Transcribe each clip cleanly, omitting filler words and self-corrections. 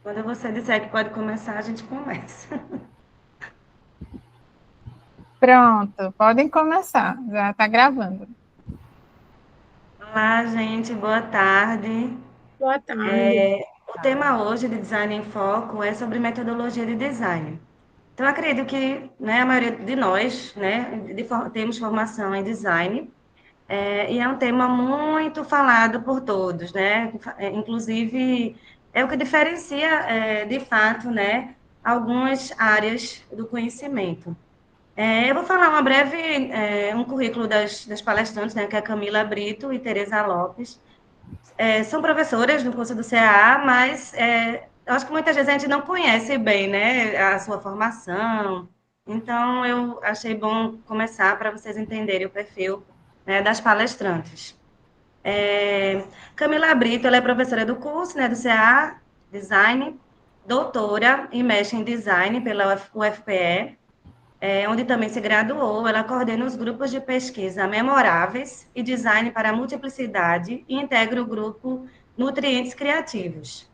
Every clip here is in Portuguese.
Quando você disser que pode começar, a gente começa. Pronto, podem começar. Já está gravando. Olá, gente, boa tarde. Boa tarde. O tema hoje de Design em Foco é sobre metodologia de design. Então, acredito que, né, a maioria de nós, né, temos formação em design, e é um tema muito falado por todos, né? Inclusive, é o que diferencia, de fato, né, algumas áreas do conhecimento. Eu vou falar um currículo das palestrantes, né, que é Camila Brito e Tereza Lopes. São professoras do curso do CAA, mas eu acho que muitas vezes a gente não conhece bem, né, a sua formação. Então, eu achei bom começar para vocês entenderem o perfil, né, das palestrantes. Camila Brito, ela é professora do curso, né, do CAA, Design, doutora e mestre em Design pela UFPE, onde também se graduou. Ela coordena os grupos de pesquisa Memoráveis e Design para a Multiplicidade e integra o grupo Nutrientes Criativos.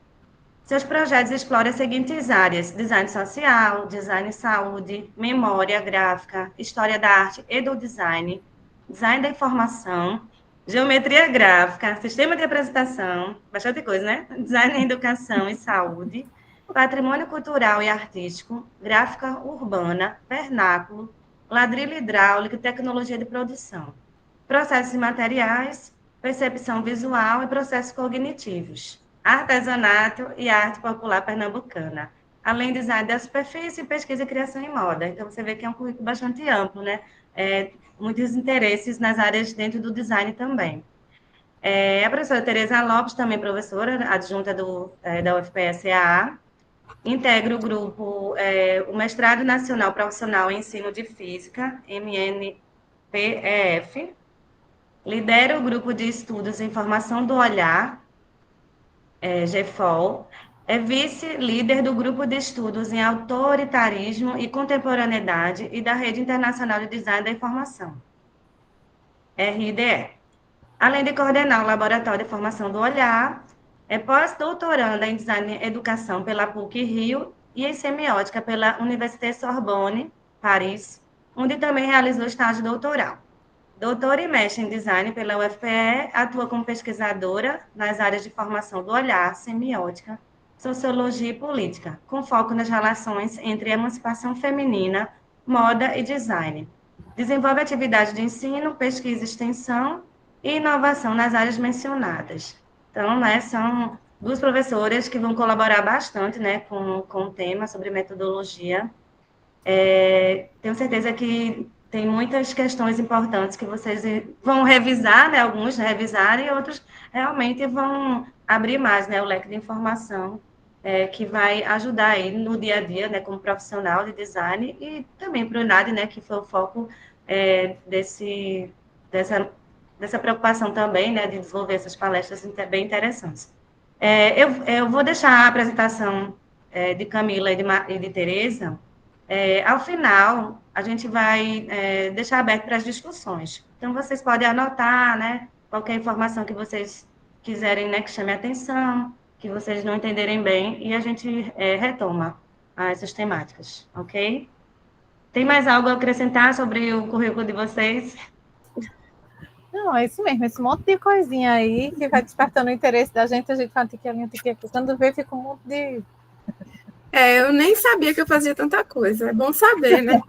Seus projetos exploram as seguintes áreas: design social, design saúde, memória gráfica, história da arte e do design, design da informação, geometria gráfica, sistema de apresentação, bastante coisa, né? Design em educação e saúde, patrimônio cultural e artístico, gráfica urbana, vernáculo, ladrilho hidráulico e tecnologia de produção, processos e materiais, percepção visual e processos cognitivos, artesanato e arte popular pernambucana, além de design da superfície, pesquisa e criação em moda. Então, você vê que é um currículo bastante amplo, né? Muitos interesses nas áreas dentro do design também. A professora Tereza Lopes, também professora adjunta da UFPE-CAA, integra o grupo, o Mestrado Nacional Profissional em Ensino de Física, MNPEF, lidera o grupo de estudos em formação do olhar, GFOL, é vice-líder do grupo de estudos em autoritarismo e contemporaneidade e da Rede Internacional de Design da Informação, RIDE. Além de coordenar o Laboratório de Formação do Olhar, é pós-doutoranda em Design e Educação pela PUC-Rio e em Semiótica pela Université Sorbonne, Paris, onde também realizou estágio doutoral. Doutora e mestre em design pela UFPE, atua como pesquisadora nas áreas de formação do olhar, semiótica, sociologia e política, com foco nas relações entre emancipação feminina, moda e design. Desenvolve atividades de ensino, pesquisa e extensão e inovação nas áreas mencionadas. Então, né, são duas professoras que vão colaborar bastante, né, com o tema sobre metodologia. Tenho certeza que tem muitas questões importantes que vocês vão revisar, né? Alguns revisarem, e outros realmente vão abrir mais, né, o leque de informação, que vai ajudar aí no dia a dia, né, como profissional de design e também para o NAD, né, que foi o foco dessa, dessa preocupação também, né, de desenvolver essas palestras bem interessantes. Eu vou deixar a apresentação de Camila e de Tereza. Ao final, a gente vai deixar aberto para as discussões. Então, vocês podem anotar, né, qualquer informação que vocês quiserem, né, que chame a atenção, que vocês não entenderem bem, e a gente retoma essas temáticas, ok? Tem mais algo a acrescentar sobre o currículo de vocês? Não, é isso mesmo, esse monte de coisinha aí que vai despertando o interesse da gente, a gente fala, tem que ali, tem que aqui. Quando vê, fica um monte de. Eu nem sabia que eu fazia tanta coisa. É bom saber, né?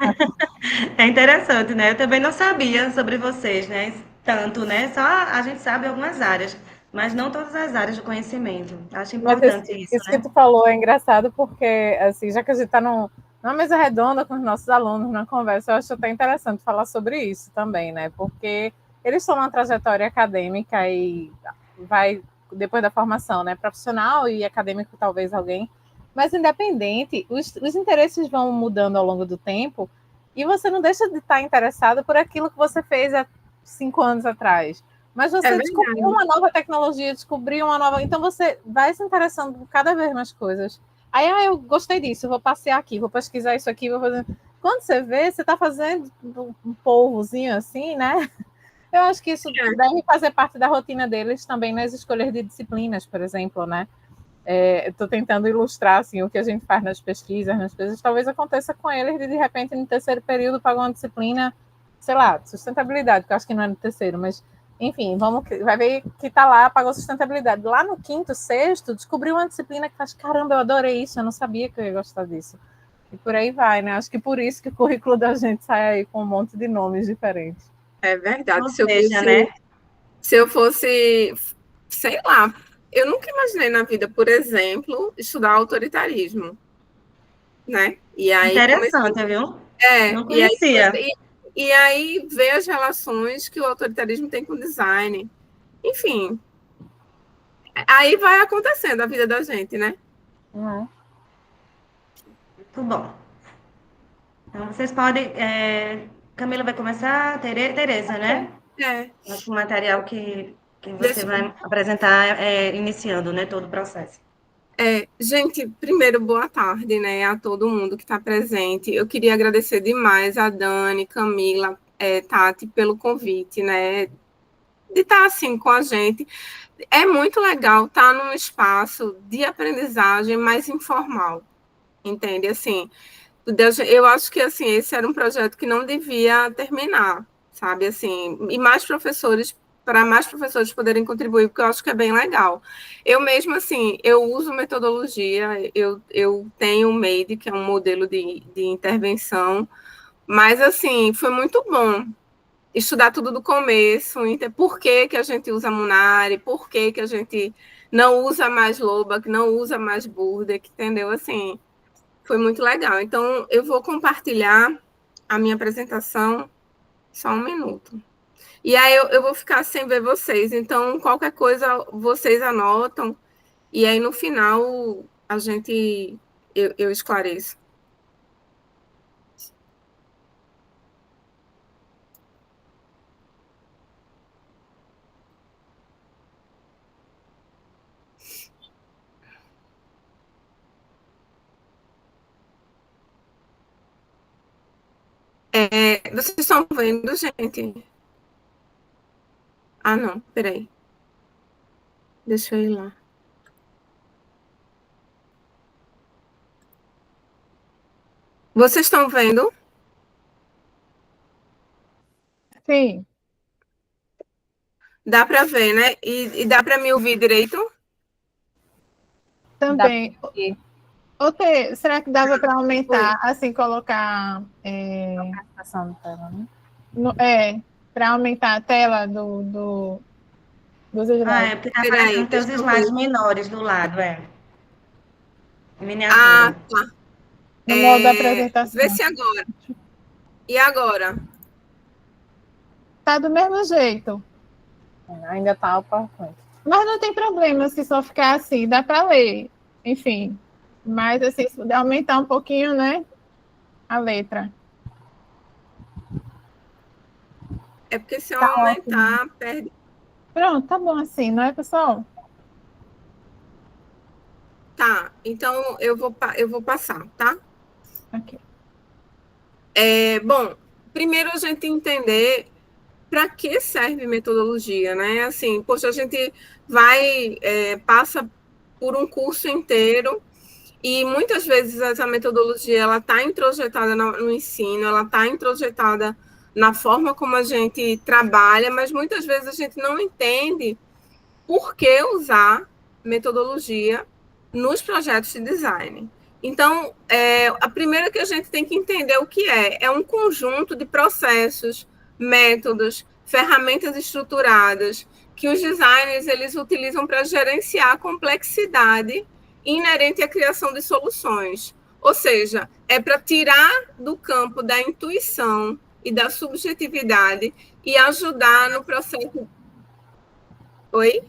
É interessante, né? Eu também não sabia sobre vocês, né? Tanto, né? Só a gente sabe algumas áreas, mas não todas as áreas do conhecimento. Acho Mas importante isso, isso que né? tu falou é engraçado, porque, assim, já que a gente está numa mesa redonda com os nossos alunos, na conversa, eu acho até interessante falar sobre isso também, né? Porque eles estão numa trajetória acadêmica e vai, depois da formação, né? Profissional e acadêmico, talvez alguém. Mas, independente, os interesses vão mudando ao longo do tempo e você não deixa de estar interessado por aquilo que você fez há 5 anos atrás. Mas É você descobriu verdade. uma nova tecnologia, descobriu uma nova. Então você vai se interessando por cada vez mais coisas. Aí eu gostei disso, vou passear aqui, vou pesquisar isso aqui, vou fazer. Quando você vê, você está fazendo um polvozinho assim, né? Eu acho que isso É, deve fazer parte da rotina deles também nas escolhas de disciplinas, por exemplo, né? Estou tentando ilustrar assim, o que a gente faz nas pesquisas, talvez aconteça com eles de repente, no terceiro período, pagar uma disciplina, sei lá, sustentabilidade, que eu acho que não é no terceiro, mas enfim, vai ver que está lá, pagou sustentabilidade. Lá no quinto, sexto, descobriu uma disciplina que faz, caramba, eu adorei isso, eu não sabia que eu ia gostar disso. E por aí vai, né? Acho que por isso que o currículo da gente sai aí com um monte de nomes diferentes. É verdade. Ou seja, né? Se eu fosse, sei lá, eu nunca imaginei na vida, por exemplo, estudar autoritarismo, né? E aí comecei, Interessante, viu? Não e aí conhecia. e aí ver as relações que o autoritarismo tem com o design. Enfim, aí vai acontecendo a vida da gente, né? Uhum. Muito bom. Então, vocês podem. Camila vai começar, Tereza, né? É. Acho que o material que você Deixa- vai apresentar iniciando, né? Todo o processo. Gente, primeiro, boa tarde, né, a todo mundo que está presente. Eu queria agradecer demais a Dani, Camila, Tati, pelo convite, né, de estar assim com a gente. É muito legal estar num espaço de aprendizagem mais informal, entende? Assim, eu acho que assim esse era um projeto que não devia terminar, sabe? Assim, e mais professores para mais professores poderem contribuir, porque eu acho que é bem legal. Eu mesmo, assim, eu uso metodologia, eu tenho o MADE, que é um modelo de intervenção, mas, assim, foi muito bom estudar tudo do começo, por que que a gente usa Munari, por que que a gente não usa mais Lobac, não usa mais Burdeck, entendeu? Assim, foi muito legal. Então, eu vou compartilhar a minha apresentação só um minuto. E aí eu vou ficar sem ver vocês. Então, qualquer coisa vocês anotam. E aí, no final, eu esclareço. Vocês estão vendo, gente? Ah, não, peraí. Deixa eu ir lá. Vocês estão vendo? Sim. Dá para ver, né? E dá para me ouvir direito? Também. Será que dava para aumentar, Oi. assim, colocar. Apresentação da tela, né? Para aumentar a tela dos slides. Porque tá Peraí, aparecendo teus deixa eu ver. slides menores do lado, Ah, Miniatura. tá. No modo da Vê apresentação. se agora. E agora? Tá do mesmo jeito. Ainda tá o PowerPoint. Mas não tem problema se só ficar assim, dá para ler. Enfim. Mas assim, se puder aumentar um pouquinho, né? A letra. É porque se eu Tá aumentar, ótimo. perde. Pronto, tá bom assim, não é, pessoal? Tá, então eu vou passar, tá? Ok. Bom, primeiro a gente entender para que serve metodologia, né? Assim, poxa, a gente passa por um curso inteiro e muitas vezes essa metodologia ela está introjetada no ensino, ela está introjetada na forma como a gente trabalha, mas muitas vezes a gente não entende por que usar metodologia nos projetos de design. Então, a primeira que a gente tem que entender o que é um conjunto de processos, métodos, ferramentas estruturadas que os designers eles utilizam para gerenciar a complexidade inerente à criação de soluções. Ou seja, é para tirar do campo da intuição e da subjetividade e ajudar no processo. Oi?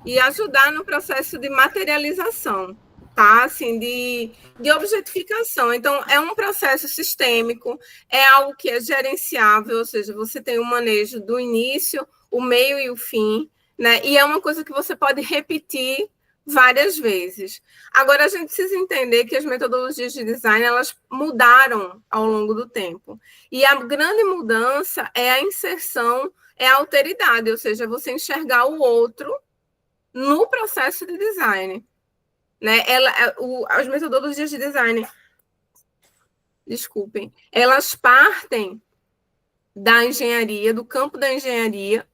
E ajudar no processo de materialização, tá? Assim, de objetificação. Então, é um processo sistêmico, é algo que é gerenciável, ou seja, você tem um manejo do início, o meio e o fim, né? E é uma coisa que você pode repetir várias vezes. Agora, a gente precisa entender que as metodologias de design, elas mudaram ao longo do tempo. E a grande mudança é a inserção, é a alteridade, ou seja, você enxergar o outro no processo de design. Né? As metodologias de design, desculpem, elas partem da engenharia, do campo da engenharia,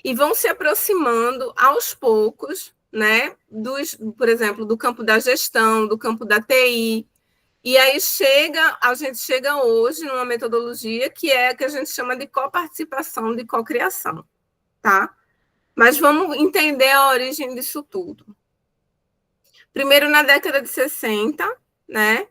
e vão se aproximando aos poucos, né, por exemplo, do campo da gestão, do campo da TI, e aí a gente chega hoje numa metodologia que é a que a gente chama de coparticipação, de cocriação, tá? Mas vamos entender a origem disso tudo. Primeiro, na década de 60, né,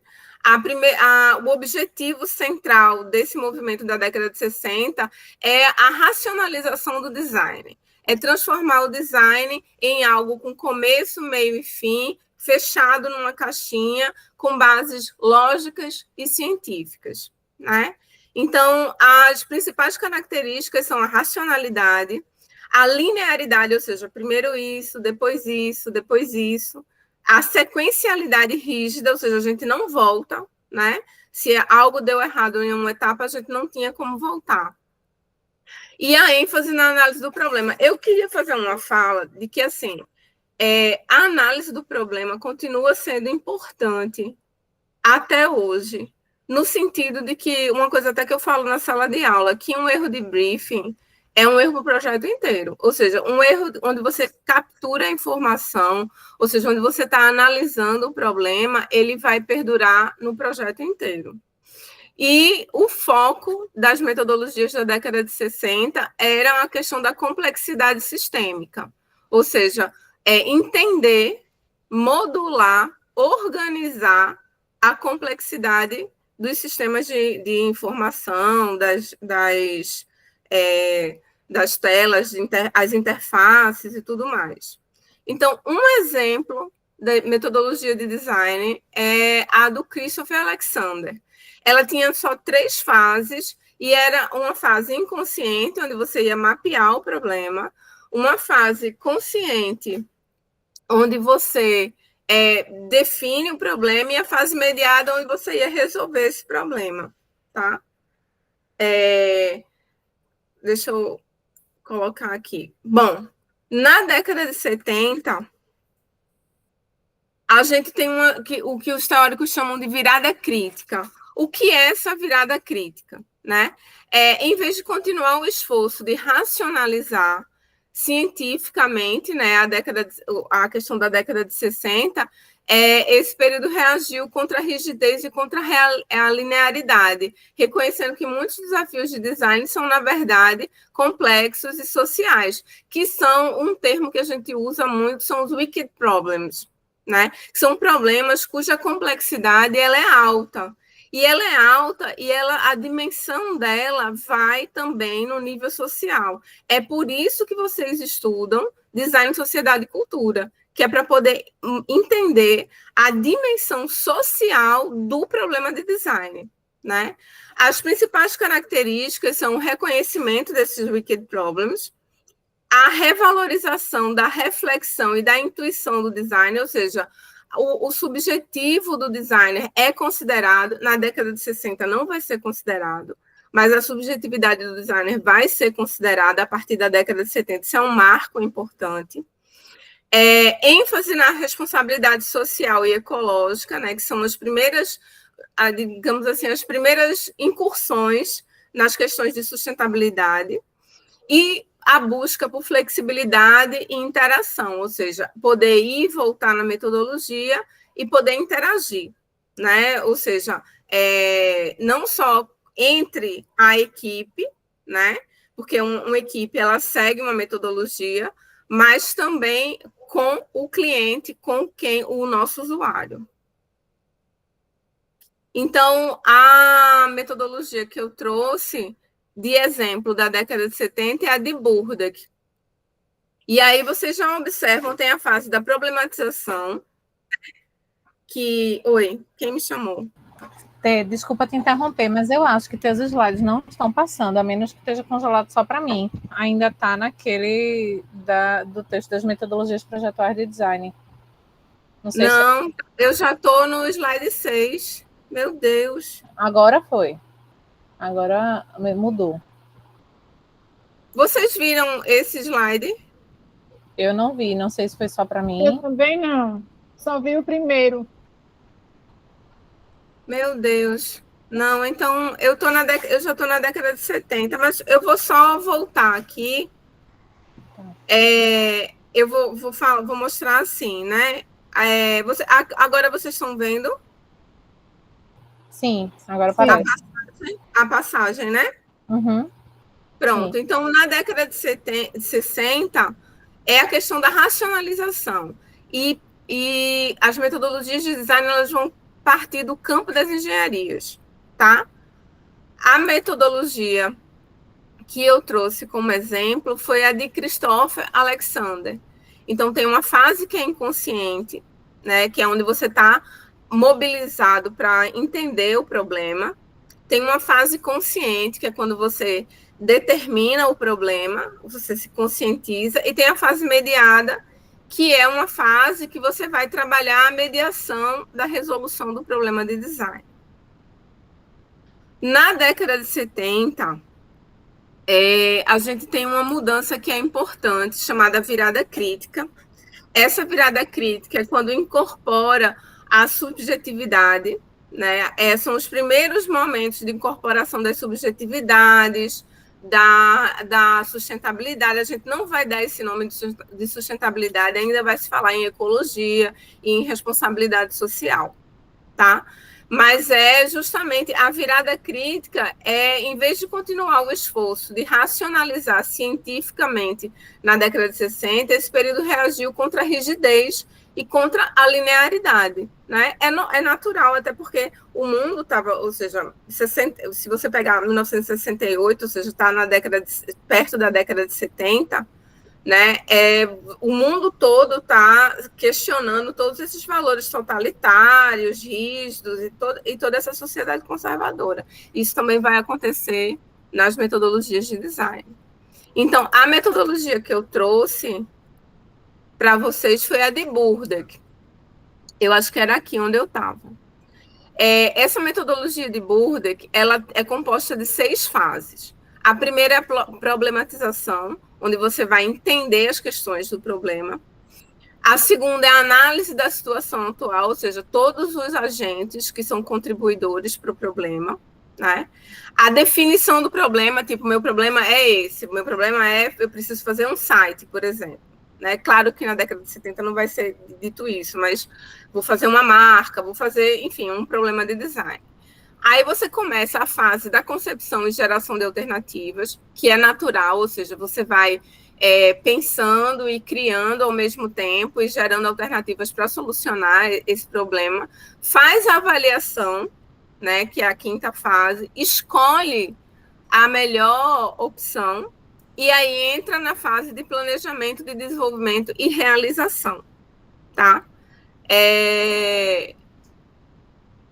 o objetivo central desse movimento da década de 60 é a racionalização do design. É transformar o design em algo com começo, meio e fim, fechado numa caixinha, com bases lógicas e científicas, né? Então, as principais características são a racionalidade, a linearidade, ou seja, primeiro isso, depois isso, depois isso, a sequencialidade rígida, ou seja, a gente não volta, né? Se algo deu errado em uma etapa, a gente não tinha como voltar. E a ênfase na análise do problema. Eu queria fazer uma fala de que, assim, a análise do problema continua sendo importante até hoje, no sentido de que, uma coisa até que eu falo na sala de aula, que um erro de briefing é um erro para o projeto inteiro, ou seja, um erro onde você captura a informação, ou seja, onde você está analisando o problema, ele vai perdurar no projeto inteiro. E o foco das metodologias da década de 60 era a questão da complexidade sistêmica, ou seja, entender, modular, organizar a complexidade dos sistemas de informação, das telas, as interfaces e tudo mais. Então, um exemplo da metodologia de design é a do Christopher Alexander. Ela tinha só 3 fases, e era uma fase inconsciente, onde você ia mapear o problema, uma fase consciente, onde você define o problema, e a fase mediada, onde você ia resolver esse problema, tá? Deixa eu colocar aqui. Bom, na década de 70, a gente tem o que os teóricos chamam de virada crítica. O que é essa virada crítica? Né? Em vez de continuar o esforço de racionalizar cientificamente, né, a questão da década de 60, esse período reagiu contra a rigidez e contra a linearidade, reconhecendo que muitos desafios de design são, na verdade, complexos e sociais, que são um termo que a gente usa muito, são os wicked problems, né? São problemas cuja complexidade ela é alta. E ela é alta e a dimensão dela vai também no nível social. É por isso que vocês estudam design, sociedade e cultura, que é para poder entender a dimensão social do problema de design, né? As principais características são o reconhecimento desses wicked problems, a revalorização da reflexão e da intuição do design, ou seja, o subjetivo do designer é considerado, na década de 60 não vai ser considerado, mas a subjetividade do designer vai ser considerada a partir da década de 70, isso é um marco importante. Ênfase na responsabilidade social e ecológica, né, que são as primeiras, digamos assim, as primeiras incursões nas questões de sustentabilidade, e a busca por flexibilidade e interação, ou seja, poder ir e voltar na metodologia e poder interagir, né? Ou seja, não só entre a equipe, né? Porque uma equipe ela segue uma metodologia, mas também com o cliente, com o nosso usuário. Então, a metodologia que eu trouxe de exemplo da década de 70 é a de Burdick. E aí vocês já observam, tem a fase da problematização, Oi, quem me chamou? Desculpa te interromper, mas eu acho que teus slides não estão passando, a menos que esteja congelado só para mim. Ainda está naquele do texto das metodologias projetuais de design. Não, eu já estou no slide 6. Meu Deus. Agora foi. Agora mudou. Vocês viram esse slide? Eu não vi, não sei se foi só para mim. Eu também não. Só vi o primeiro. Meu Deus. Não, então eu já estou na década de 70, mas eu vou só voltar aqui. Eu vou mostrar assim, né? Agora vocês estão vendo? Sim, agora parece. A passagem, né? Uhum. Pronto. Sim. Então, na década de 60, é a questão da racionalização. E as metodologias de design elas vão partir do campo das engenharias, tá? A metodologia que eu trouxe como exemplo foi a de Christopher Alexander. Então, tem uma fase que é inconsciente, né, que é onde você está mobilizado para entender o problema. Tem uma fase consciente, que é quando você determina o problema, você se conscientiza, e tem a fase mediada, que é uma fase que você vai trabalhar a mediação da resolução do problema de design. Na década de 70, a gente tem uma mudança que é importante, chamada virada crítica. Essa virada crítica é quando incorpora a subjetividade, né? São os primeiros momentos de incorporação das subjetividades, da sustentabilidade. A gente não vai dar esse nome de sustentabilidade, ainda vai se falar em ecologia e em responsabilidade social, tá? Mas é justamente a virada crítica, em vez de continuar o esforço de racionalizar cientificamente na década de 60, esse período reagiu contra a rigidez e contra a linearidade, né? É natural, até porque o mundo estava, ou seja, se você pegar 1968, ou seja, está perto da década de 70, né? O mundo todo está questionando todos esses valores totalitários, rígidos e toda essa sociedade conservadora. Isso também vai acontecer nas metodologias de design. Então, a metodologia que eu trouxe para vocês foi a de Burdach. Eu acho que era aqui onde eu estava. Essa metodologia de Burdach, ela é composta de 6 fases. A primeira é a problematização, onde você vai entender as questões do problema. A segunda é a análise da situação atual, ou seja, todos os agentes que são contribuidores para o problema, né? A definição do problema, tipo, meu problema é esse, meu problema é, eu preciso fazer um site, por exemplo. Né? Claro que na década de 70 não vai ser dito isso, mas vou fazer uma marca, vou fazer, enfim, um problema de design. Aí você começa a fase da concepção e geração de alternativas, que é natural, ou seja, você vai pensando e criando ao mesmo tempo e gerando alternativas para solucionar esse problema. Faz a avaliação, né, que é a 5ª fase, escolhe a melhor opção e aí entra na fase de planejamento, de desenvolvimento e realização, tá?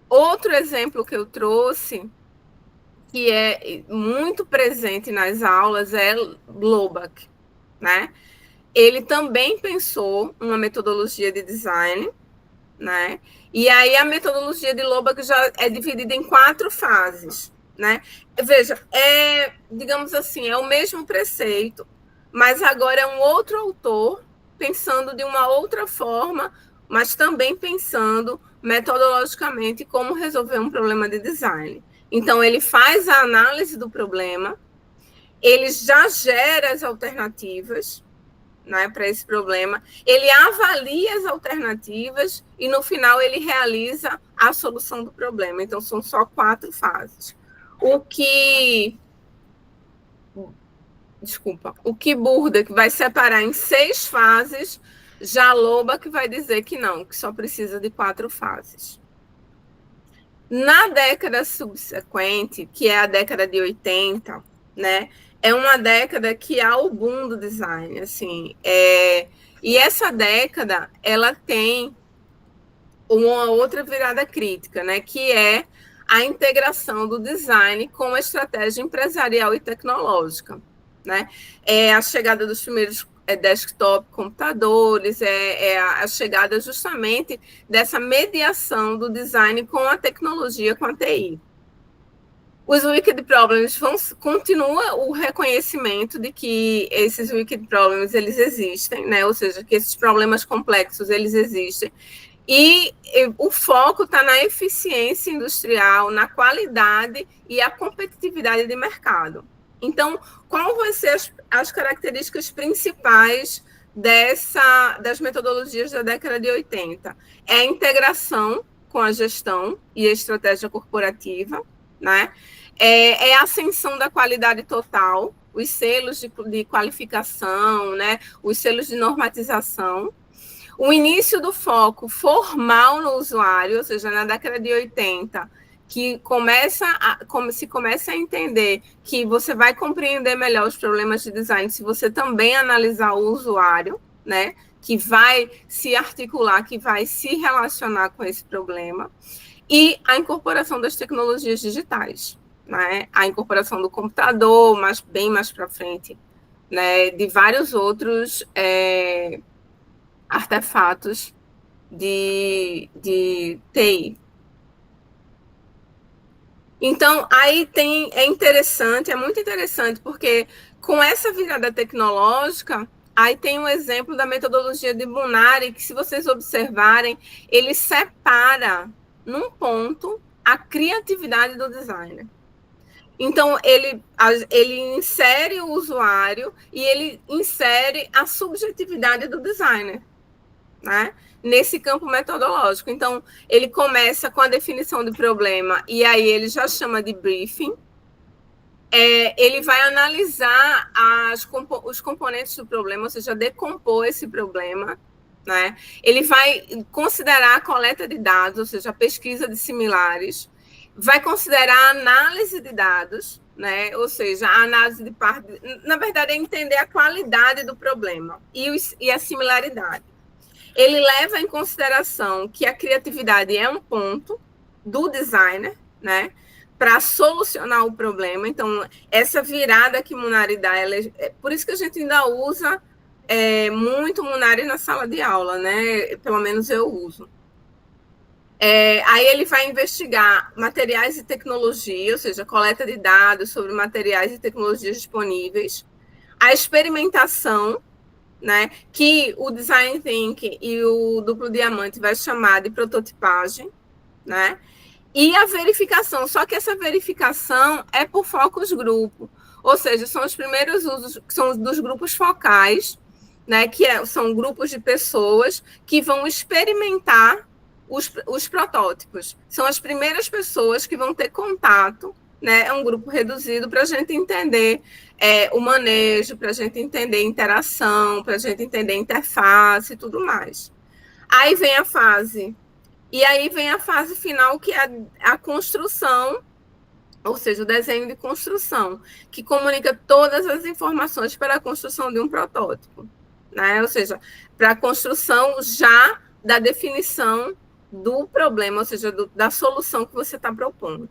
Outro exemplo que eu trouxe, que é muito presente nas aulas, é Loback, né? Ele também pensou uma metodologia de design, né? E aí a metodologia de Loback já é dividida em 4 fases, né? Veja, digamos assim, é o mesmo preceito, mas agora é um outro autor pensando de uma outra forma, mas também pensando metodologicamente como resolver um problema de design. Então, ele faz a análise do problema, ele já gera as alternativas, né, para esse problema, ele avalia as alternativas e, no final, ele realiza a solução do problema. Então, são só 4 fases. O que Burdach vai separar em 6 fases, já Loback vai dizer que não, que só precisa de 4 fases. Na década subsequente, que é a década de 80, né, é uma década que há o boom do design, assim, e essa década, ela tem uma outra virada crítica, né, que é a integração do design com a estratégia empresarial e tecnológica, né? A chegada dos primeiros desktop computadores, a chegada justamente dessa mediação do design com a tecnologia, com a TI. Os wicked problems continua o reconhecimento de que esses wicked problems eles existem, né? Ou seja, que esses problemas complexos eles existem. E o foco está na eficiência industrial, na qualidade e a competitividade de mercado. Então, qual vão ser as características principais das metodologias da década de 80? É a integração com a gestão e a estratégia corporativa, né? É a ascensão da qualidade total, os selos de qualificação, né? Os selos de normatização. O início do foco formal no usuário, ou seja, na década de 80, que se começa a entender que você vai compreender melhor os problemas de design se você também analisar o usuário, né? Que vai se articular, que vai se relacionar com esse problema. E a incorporação das tecnologias digitais, né? A incorporação do computador, bem mais para frente, né? De vários outros artefatos de TI. Então, aí é muito interessante, porque com essa virada tecnológica, aí tem um exemplo da metodologia de Munari, que se vocês observarem, ele separa num ponto a criatividade do designer. Então, ele insere o usuário e ele insere a subjetividade do designer, né? Nesse campo metodológico. Então, ele começa com a definição do problema e aí ele já chama de briefing. Ele vai analisar os componentes do problema, ou seja, decompor esse problema, né? Ele vai considerar a coleta de dados, ou seja, a pesquisa de similares, vai considerar a análise de dados, né? Ou seja, a análise de parte... Na verdade, é entender a qualidade do problema e a similaridade. Ele leva em consideração que a criatividade é um ponto do designer, né? Para solucionar o problema. Então, essa virada que Munari dá, por isso que a gente ainda usa muito Munari na sala de aula, né? Pelo menos eu uso. Aí ele vai investigar materiais e tecnologia, ou seja, coleta de dados sobre materiais e tecnologias disponíveis, a experimentação, né, que o Design Thinking e o Duplo Diamante vai chamar de prototipagem, né, e a verificação, só que essa verificação é por focus grupo, ou seja, são os primeiros usos, são dos grupos focais, né, que são grupos de pessoas que vão experimentar os protótipos. São as primeiras pessoas que vão ter contato, né, é um grupo reduzido para a gente entender o manejo, para a gente entender a interação, para a gente entender a interface e tudo mais. Aí vem a fase final, que é a construção, ou seja, o desenho de construção, que comunica todas as informações para a construção de um protótipo, né? Ou seja, para a construção já da definição do problema, ou seja, da solução que você está propondo.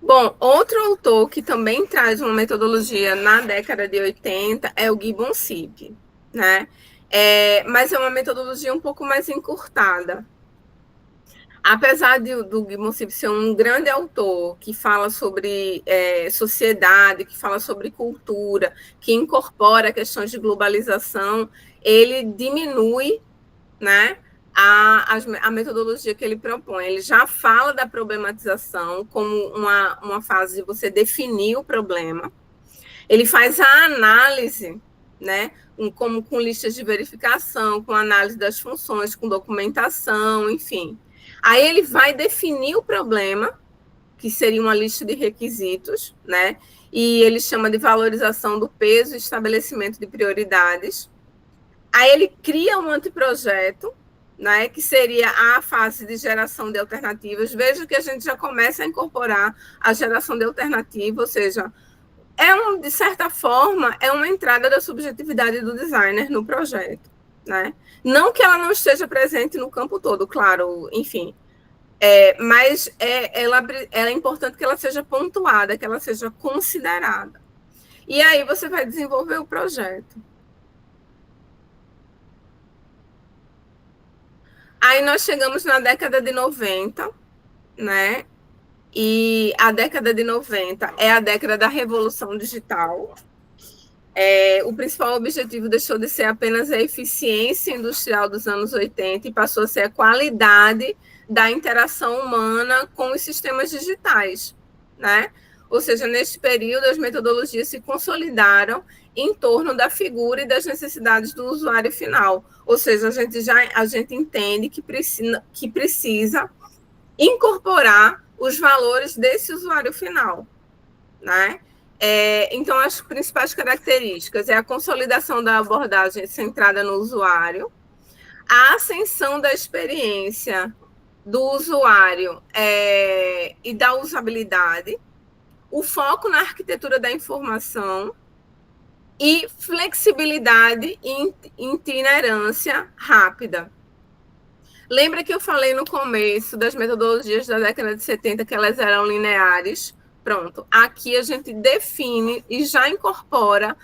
Bom, outro autor que também traz uma metodologia na década de 80 é o Gibbon Sipp, né? Mas é uma metodologia um pouco mais encurtada. Apesar do Gibbon Sipp ser um grande autor que fala sobre sociedade, que fala sobre cultura, que incorpora questões de globalização, ele diminui, né, a metodologia que ele propõe. Ele já fala da problematização como uma fase de você definir o problema. Ele faz a análise, né, como com listas de verificação, com análise das funções, com documentação, enfim. Aí ele vai definir o problema, que seria uma lista de requisitos, né, e ele chama de valorização do peso e estabelecimento de prioridades. Aí ele cria um anteprojeto, né, que seria a fase de geração de alternativas. Veja que a gente já começa a incorporar a geração de alternativa, ou seja, de certa forma, é uma entrada da subjetividade do designer no projeto, né? Não que ela não esteja presente no campo todo, claro, enfim, mas ela é importante que ela seja pontuada, que ela seja considerada. E aí você vai desenvolver o projeto. Aí nós chegamos na década de 90, né? E a década de 90 é a década da revolução digital. O principal objetivo deixou de ser apenas a eficiência industrial dos anos 80 e passou a ser a qualidade da interação humana com os sistemas digitais, né? Ou seja, neste período, as metodologias se consolidaram em torno da figura e das necessidades do usuário final. Ou seja, a gente entende que precisa incorporar os valores desse usuário final, né? Então, as principais características é a consolidação da abordagem centrada no usuário, a ascensão da experiência do usuário e da usabilidade, o foco na arquitetura da informação e flexibilidade e itinerância rápida. Lembra que eu falei no começo das metodologias da década de 70 que elas eram lineares? Pronto, aqui a gente define e já incorpora,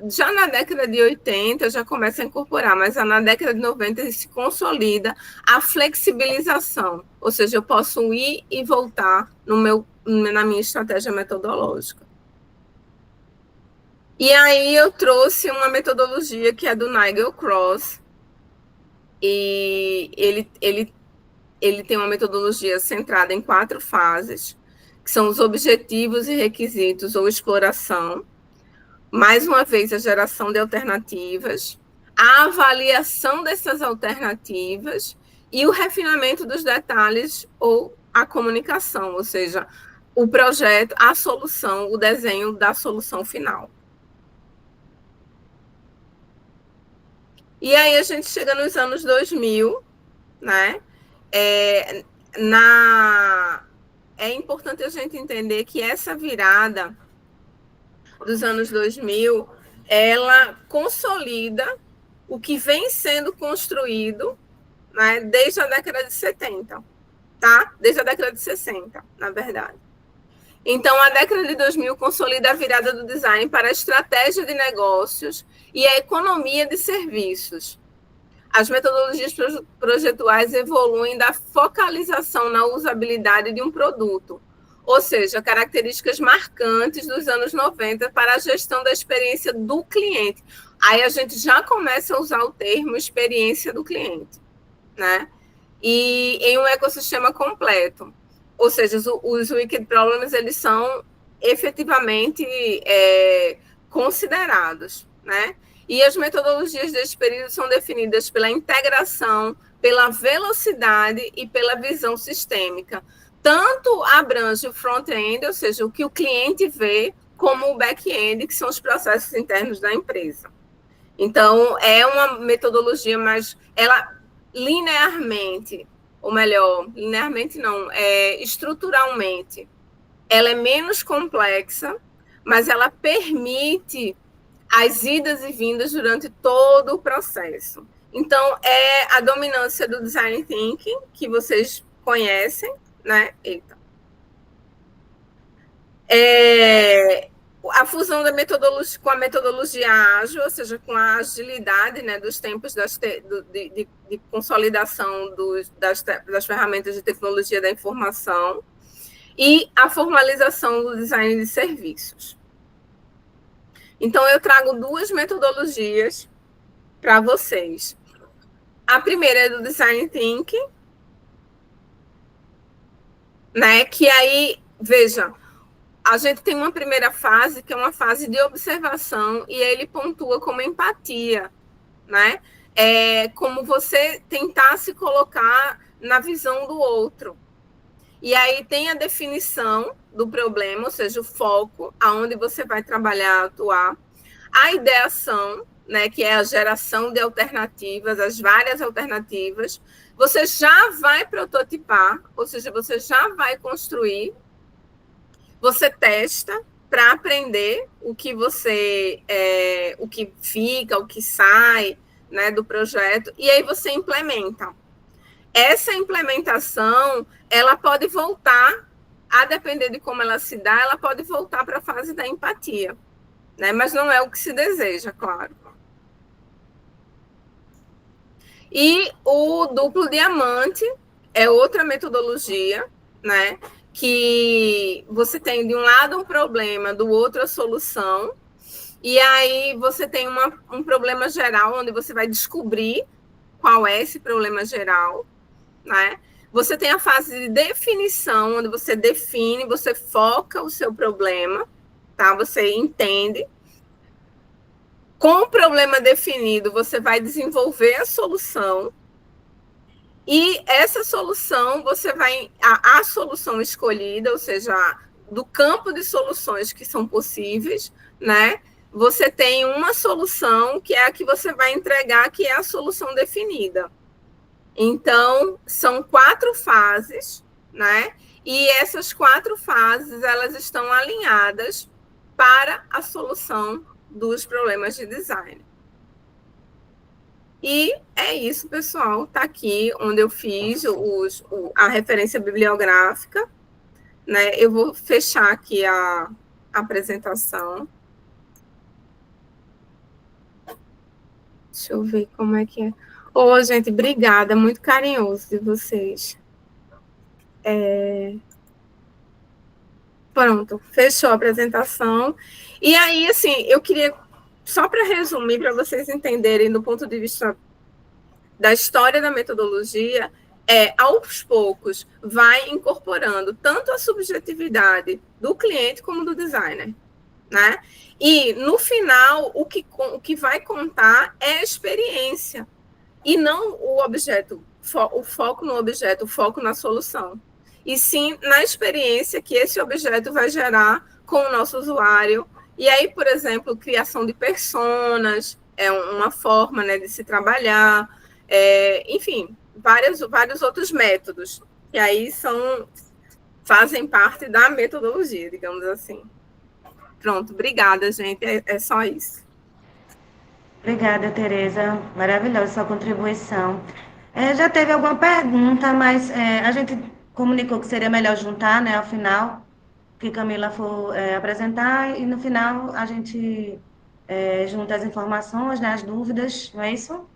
já na década de 80 já começa a incorporar, mas na década de 90 se consolida a flexibilização, ou seja, eu posso ir e voltar na minha estratégia metodológica. E aí eu trouxe uma metodologia que é do Nigel Cross, e ele tem uma metodologia centrada em 4 fases, que são os objetivos e requisitos ou exploração, mais uma vez a geração de alternativas, a avaliação dessas alternativas e o refinamento dos detalhes ou a comunicação, ou seja, o projeto, a solução, o desenho da solução final. E aí a gente chega nos anos 2000, né? É importante a gente entender que essa virada dos anos 2000, ela consolida o que vem sendo construído, né, desde a década de 70, tá? Desde a década de 60, na verdade. Então, a década de 2000 consolida a virada do design para a estratégia de negócios e a economia de serviços. As metodologias projetuais evoluem da focalização na usabilidade de um produto, ou seja, características marcantes dos anos 90 para a gestão da experiência do cliente. Aí a gente já começa a usar o termo experiência do cliente, né? E em um ecossistema completo. Ou seja, os Wicked Problems, eles são efetivamente considerados, né? E as metodologias desse período são definidas pela integração, pela velocidade e pela visão sistêmica. Tanto abrange o front-end, ou seja, o que o cliente vê, como o back-end, que são os processos internos da empresa. Então, é uma metodologia, mas ela linearmente, ou melhor, linearmente não, estruturalmente, ela é menos complexa, mas ela permite as idas e vindas durante todo o processo. Então, é a dominância do Design Thinking, que vocês conhecem, né? Eita. A fusão da metodologia com a metodologia ágil, ou seja, com a agilidade, né, dos tempos de consolidação das ferramentas de tecnologia da informação e a formalização do design de serviços. Então, eu trago 2 metodologias para vocês. A primeira é do Design Thinking, né, que aí, veja, a gente tem uma primeira fase, que é uma fase de observação, e ele pontua como empatia, né? Como você tentar se colocar na visão do outro. E aí tem a definição do problema, ou seja, o foco, aonde você vai trabalhar, atuar. A ideação, né, que é a geração de alternativas, as várias alternativas. Você já vai prototipar, ou seja, você já vai construir. Você testa para aprender o que o que fica, o que sai, né, do projeto, e aí você implementa. Essa implementação, ela pode voltar, a depender de como ela se dá, ela pode voltar para a fase da empatia, né? Mas não é o que se deseja, claro. E o duplo diamante é outra metodologia, né? Que você tem de um lado um problema, do outro a solução, e aí você tem um problema geral, onde você vai descobrir qual é esse problema geral, né? Você tem a fase de definição, onde você define, você foca o seu problema, tá? Você entende. Com o problema definido, você vai desenvolver a solução. E essa solução, você vai. A solução escolhida, ou seja, do campo de soluções que são possíveis, né? Você tem uma solução que é a que você vai entregar, que é a solução definida. Então, são 4 fases, né? E essas 4 fases, elas estão alinhadas para a solução dos problemas de design. E é isso, pessoal. Está aqui onde eu fiz a referência bibliográfica, né? Eu vou fechar aqui a apresentação. Deixa eu ver como é que é. Ô, gente, obrigada, muito carinhoso de vocês. Pronto, fechou a apresentação. E aí, assim, eu queria, só para resumir, para vocês entenderem do ponto de vista da história da metodologia, aos poucos, vai incorporando tanto a subjetividade do cliente como do designer, né? E, no final, o que vai contar é a experiência, e não o objeto, o foco no objeto, o foco na solução, e sim na experiência que esse objeto vai gerar com o nosso usuário. E aí, por exemplo, criação de personas é uma forma, né, de se trabalhar, enfim, vários outros métodos, que aí fazem parte da metodologia, digamos assim. Pronto, obrigada, gente, é só isso. Obrigada, Tereza. Maravilhosa sua contribuição. Já teve alguma pergunta, mas a gente comunicou que seria melhor juntar, né, ao final, que Camila for apresentar, e no final a gente junta as informações, né, as dúvidas, não é isso?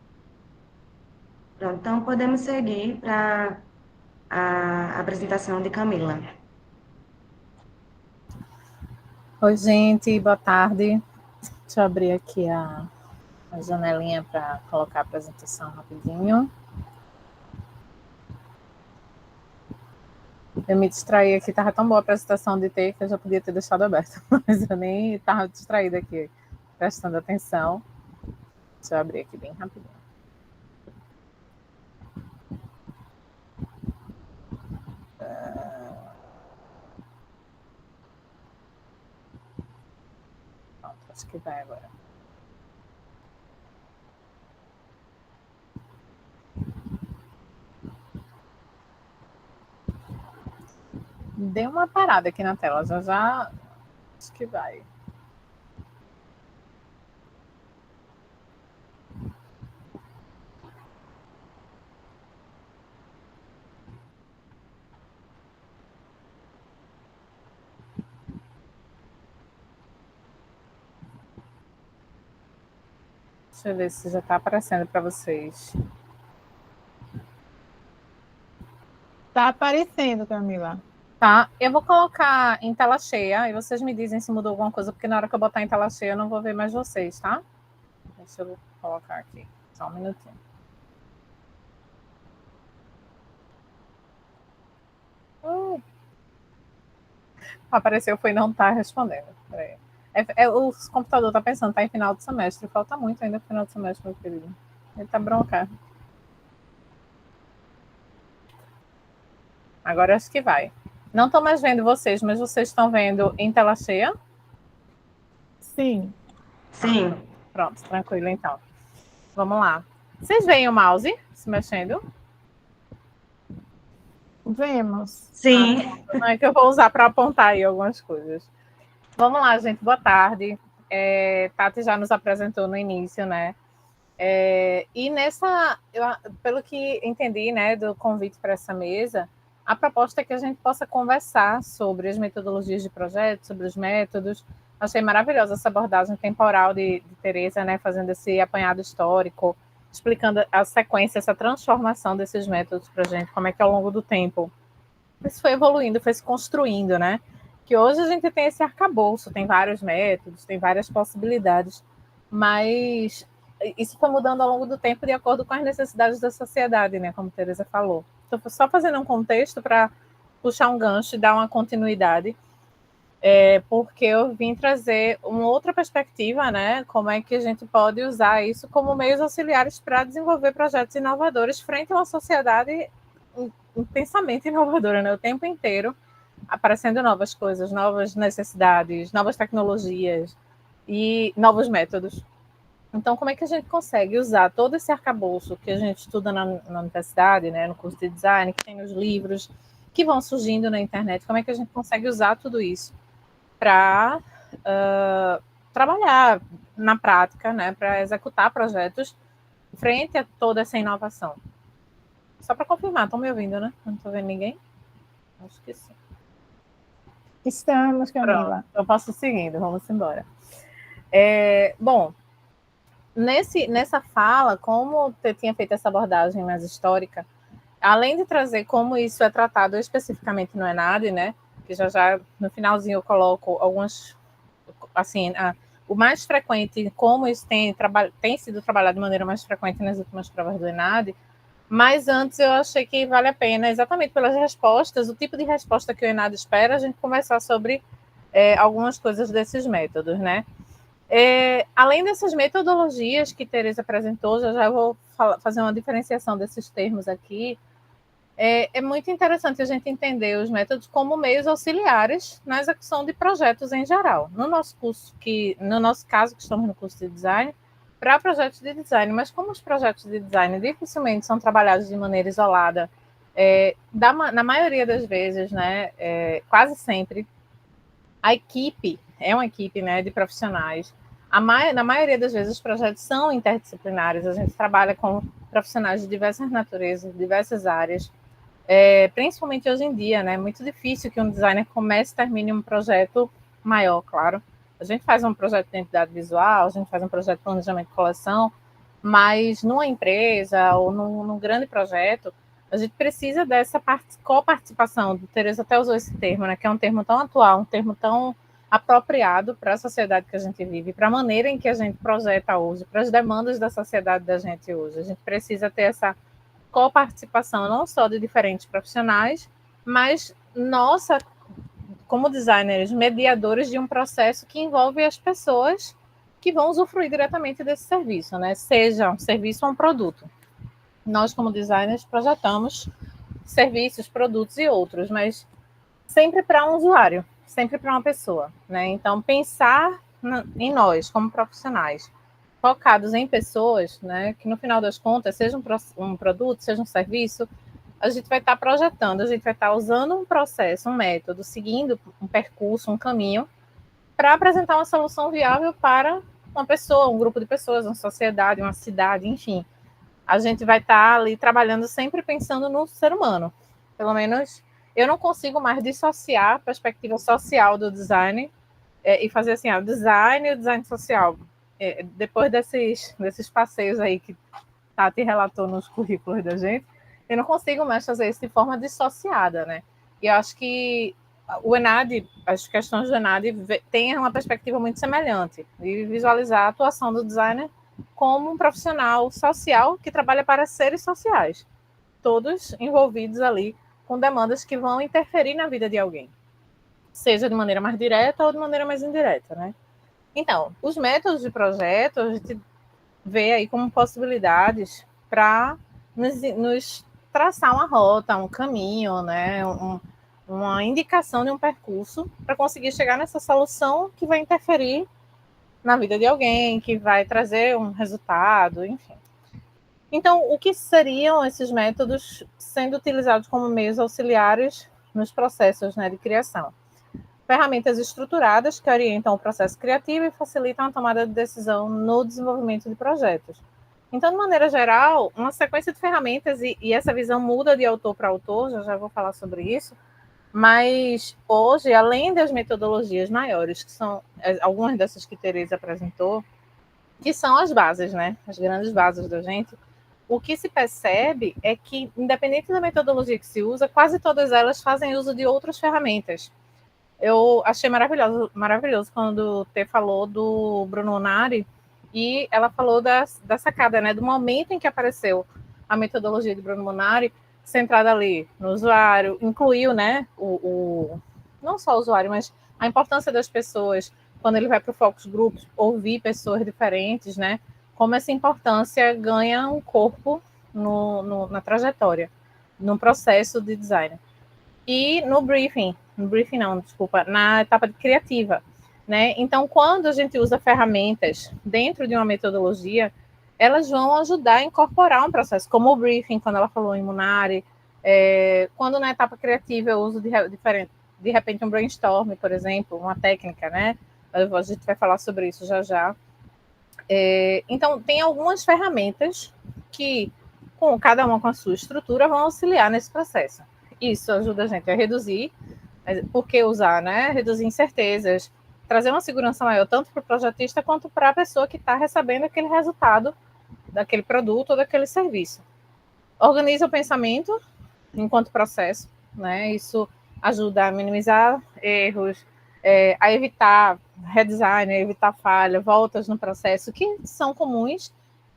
Pronto, então podemos seguir para a apresentação de Camila. Oi, gente, boa tarde. Deixa eu abrir aqui a janelinha para colocar a apresentação rapidinho. Eu me distraí aqui, estava tão boa a apresentação de ter que eu já podia ter deixado aberta, mas eu nem estava distraída aqui, prestando atenção. Deixa eu abrir aqui bem rapidinho. Pronto, acho que vai agora. Dei uma parada aqui na tela, já acho que vai. Deixa eu ver se já está aparecendo para vocês. Está aparecendo, Camila. Tá, eu vou colocar em tela cheia e vocês me dizem se mudou alguma coisa, porque na hora que eu botar em tela cheia eu não vou ver mais vocês, tá? Deixa eu colocar aqui, só um minutinho. Apareceu, foi não tá respondendo. Peraí. O computador tá pensando, tá em final de semestre, falta muito ainda pro final de semestre, meu querido. Ele tá broncado. Agora acho que vai. Não estou mais vendo vocês, mas vocês estão vendo em tela cheia? Sim. Sim. Pronto, tranquilo então. Vamos lá. Vocês veem o mouse se mexendo? Vemos. Sim. Não é que eu vou usar para apontar aí algumas coisas. Vamos lá, gente. Boa tarde. Tati já nos apresentou no início, né? E pelo que entendi, né, do convite para essa mesa, a proposta é que a gente possa conversar sobre as metodologias de projeto, sobre os métodos, Achei maravilhosa essa abordagem temporal de Teresa, né, fazendo esse apanhado histórico, explicando a sequência, essa transformação desses métodos para a gente, como é que ao longo do tempo isso foi evoluindo, foi se construindo, né? Que hoje a gente tem esse arcabouço, tem vários métodos, tem várias possibilidades, mas isso foi mudando ao longo do tempo de acordo com as necessidades da sociedade, né? Como Teresa falou. Então, só fazendo um contexto para puxar um gancho e dar uma continuidade, porque eu vim trazer uma outra perspectiva, né? Como é que a gente pode usar isso como meios auxiliares para desenvolver projetos inovadores frente a uma sociedade intensamente inovadora, né? O tempo inteiro aparecendo novas coisas, novas necessidades, novas tecnologias e novos métodos. Então, como é que a gente consegue usar todo esse arcabouço que a gente estuda na universidade, né, no curso de design, que tem nos livros, que vão surgindo na internet, como é que a gente consegue usar tudo isso para trabalhar na prática, né, para executar projetos frente a toda essa inovação? Só para confirmar, estão me ouvindo, né? Não estou vendo ninguém? Acho que sim. Estamos, Camila. Pronto, eu posso seguindo, vamos embora. Bom, nessa fala, como eu tinha feito essa abordagem mais histórica, além de trazer como isso é tratado especificamente no ENAD, né? Que já no finalzinho eu coloco algumas, assim, o mais frequente, como isso tem sido trabalhado de maneira mais frequente nas últimas provas do ENAD. Mas antes eu achei que vale a pena, exatamente pelas respostas, o tipo de resposta que o ENAD espera, a gente conversar sobre algumas coisas desses métodos, né? Além dessas metodologias que Teresa apresentou, já vou fazer uma diferenciação desses termos aqui. É muito interessante a gente entender os métodos como meios auxiliares na execução de projetos em geral. No nosso caso, que estamos no curso de design, para projetos de design, mas como os projetos de design dificilmente são trabalhados de maneira isolada, na maioria das vezes, né, quase sempre, a equipe é uma equipe, né, de profissionais. Na maioria das vezes, os projetos são interdisciplinares, a gente trabalha com profissionais de diversas naturezas, de diversas áreas, principalmente hoje em dia, né, é muito difícil que um designer comece e termine um projeto maior, claro. A gente faz um projeto de identidade visual, a gente faz um projeto de planejamento de coleção, mas numa empresa ou num grande projeto, a gente precisa dessa coparticipação. Teresa até usou esse termo, né, que é um termo tão atual, um termo tão apropriado para a sociedade que a gente vive, para a maneira em que a gente projeta hoje, para as demandas da sociedade da gente hoje. A gente precisa ter essa coparticipação não só de diferentes profissionais, mas nossa, como designers, mediadores de um processo que envolve as pessoas que vão usufruir diretamente desse serviço, né? Seja um serviço ou um produto. Nós, como designers, projetamos serviços, produtos e outros, mas sempre para um usuário, sempre para uma pessoa, né? Então, pensar em nós, como profissionais, focados em pessoas, né? Que no final das contas, seja um produto, seja um serviço, a gente vai estar projetando, a gente vai estar usando um processo, um método, seguindo um percurso, um caminho, para apresentar uma solução viável para uma pessoa, um grupo de pessoas, uma sociedade, uma cidade, enfim. A gente vai estar ali trabalhando sempre pensando no ser humano. Pelo menos eu não consigo mais dissociar a perspectiva social do design e fazer assim, o design e o design social. Depois desses passeios aí que Tati relatou nos currículos da gente, eu não consigo mais fazer isso de forma dissociada, né? E eu acho que o ENAD, as questões do ENAD têm uma perspectiva muito semelhante, de visualizar a atuação do designer como um profissional social que trabalha para seres sociais, todos envolvidos ali com demandas que vão interferir na vida de alguém, seja de maneira mais direta ou de maneira mais indireta, né? Então, os métodos de projeto, a gente vê aí como possibilidades para nos traçar uma rota, um caminho, né? Uma indicação de um percurso para conseguir chegar nessa solução que vai interferir na vida de alguém, que vai trazer um resultado, enfim. Então, o que seriam esses métodos sendo utilizados como meios auxiliares nos processos, né, de criação? Ferramentas estruturadas que orientam o processo criativo e facilitam a tomada de decisão no desenvolvimento de projetos. Então, de maneira geral, uma sequência de ferramentas, e essa visão muda de autor para autor, já vou falar sobre isso, Mas hoje, além das metodologias maiores, que são algumas dessas que Tereza apresentou, que são as bases, né? As grandes bases da gente, o que se percebe é que, independente da metodologia que se usa, quase todas elas fazem uso de outras ferramentas. Eu achei maravilhoso quando o T falou do Bruno Munari e ela falou da sacada, né? Do momento em que apareceu a metodologia de Bruno Munari, centrada ali no usuário, incluiu, né? Não só o usuário, mas a importância das pessoas, quando ele vai para o focus groups, ouvir pessoas diferentes, né? Como essa importância ganha um corpo na trajetória, no processo de design. E no briefing não, desculpa, na etapa criativa, né? Então, quando a gente usa ferramentas dentro de uma metodologia, elas vão ajudar a incorporar um processo, como o briefing, quando ela falou em Munari, quando na etapa criativa eu uso de repente um brainstorm, por exemplo, uma técnica, né? A gente vai falar sobre isso já já. Então, tem algumas ferramentas que, cada uma com a sua estrutura, vão auxiliar nesse processo. Isso ajuda a gente a reduzir, por que usar, né? Reduzir incertezas, trazer uma segurança maior, tanto para o projetista quanto para a pessoa que está recebendo aquele resultado daquele produto ou daquele serviço. Organiza o pensamento enquanto processo, né? Isso ajuda a minimizar erros, a evitar redesign, a evitar falha, voltas no processo, que são comuns.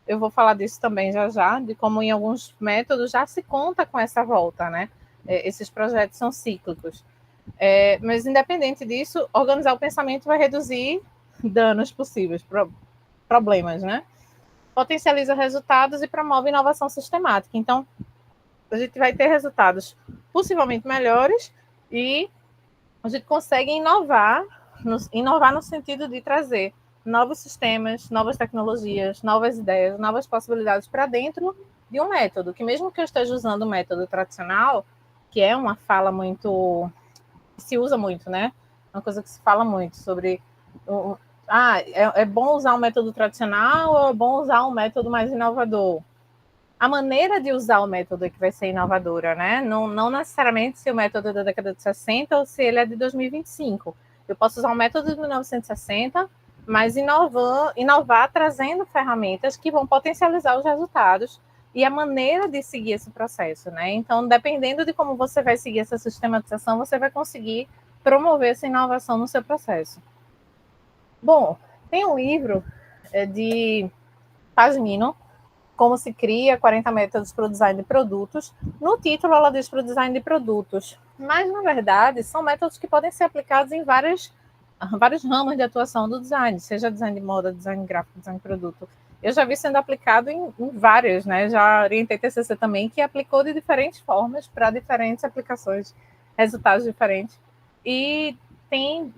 Eu vou falar disso também já, de como em alguns métodos já se conta com essa volta, né? Esses projetos são cíclicos. Mas, independente disso, organizar o pensamento vai reduzir danos possíveis, problemas, né? Potencializa resultados e promove inovação sistemática. Então, a gente vai ter resultados possivelmente melhores e a gente consegue inovar no sentido de trazer novos sistemas, novas tecnologias, novas ideias, novas possibilidades para dentro de um método, que mesmo que eu esteja usando o método tradicional, que é uma fala muito... que se usa muito, né? Uma coisa que se fala muito sobre... é bom usar um método tradicional ou é bom usar um método mais inovador? A maneira de usar o método é que vai ser inovadora, né? Não necessariamente se o método é da década de 60 ou se ele é de 2025. Eu posso usar um método de 1960, mas inovar trazendo ferramentas que vão potencializar os resultados e a maneira de seguir esse processo, né? Então, dependendo de como você vai seguir essa sistematização, você vai conseguir promover essa inovação no seu processo. Bom, tem um livro de Pazmino, Como se cria 40 métodos para o design de produtos. No título, ela diz para o design de produtos, mas, na verdade, são métodos que podem ser aplicados em vários ramos de atuação do design, seja design de moda, design gráfico, design de produto. Eu já vi sendo aplicado em várias, né? Já orientei TCC também, que aplicou de diferentes formas para diferentes aplicações, resultados diferentes, e tem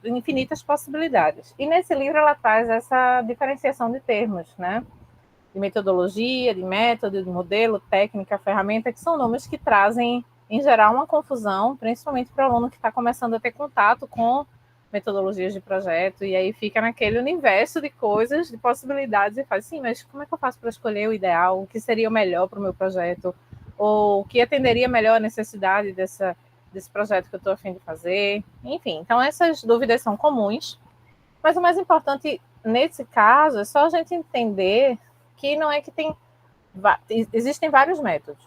infinitas possibilidades. E nesse livro ela traz essa diferenciação de termos, né? De metodologia, de método, de modelo, técnica, ferramenta, que são nomes que trazem, em geral, uma confusão, principalmente para o aluno que está começando a ter contato com metodologias de projeto, e aí fica naquele universo de coisas, de possibilidades, e faz assim, mas como é que eu faço para escolher o ideal, o que seria o melhor para o meu projeto, ou o que atenderia melhor a necessidade desse projeto que eu estou a fim de fazer, enfim. Então, essas dúvidas são comuns, mas o mais importante, nesse caso, é só a gente entender que não é que existem vários métodos,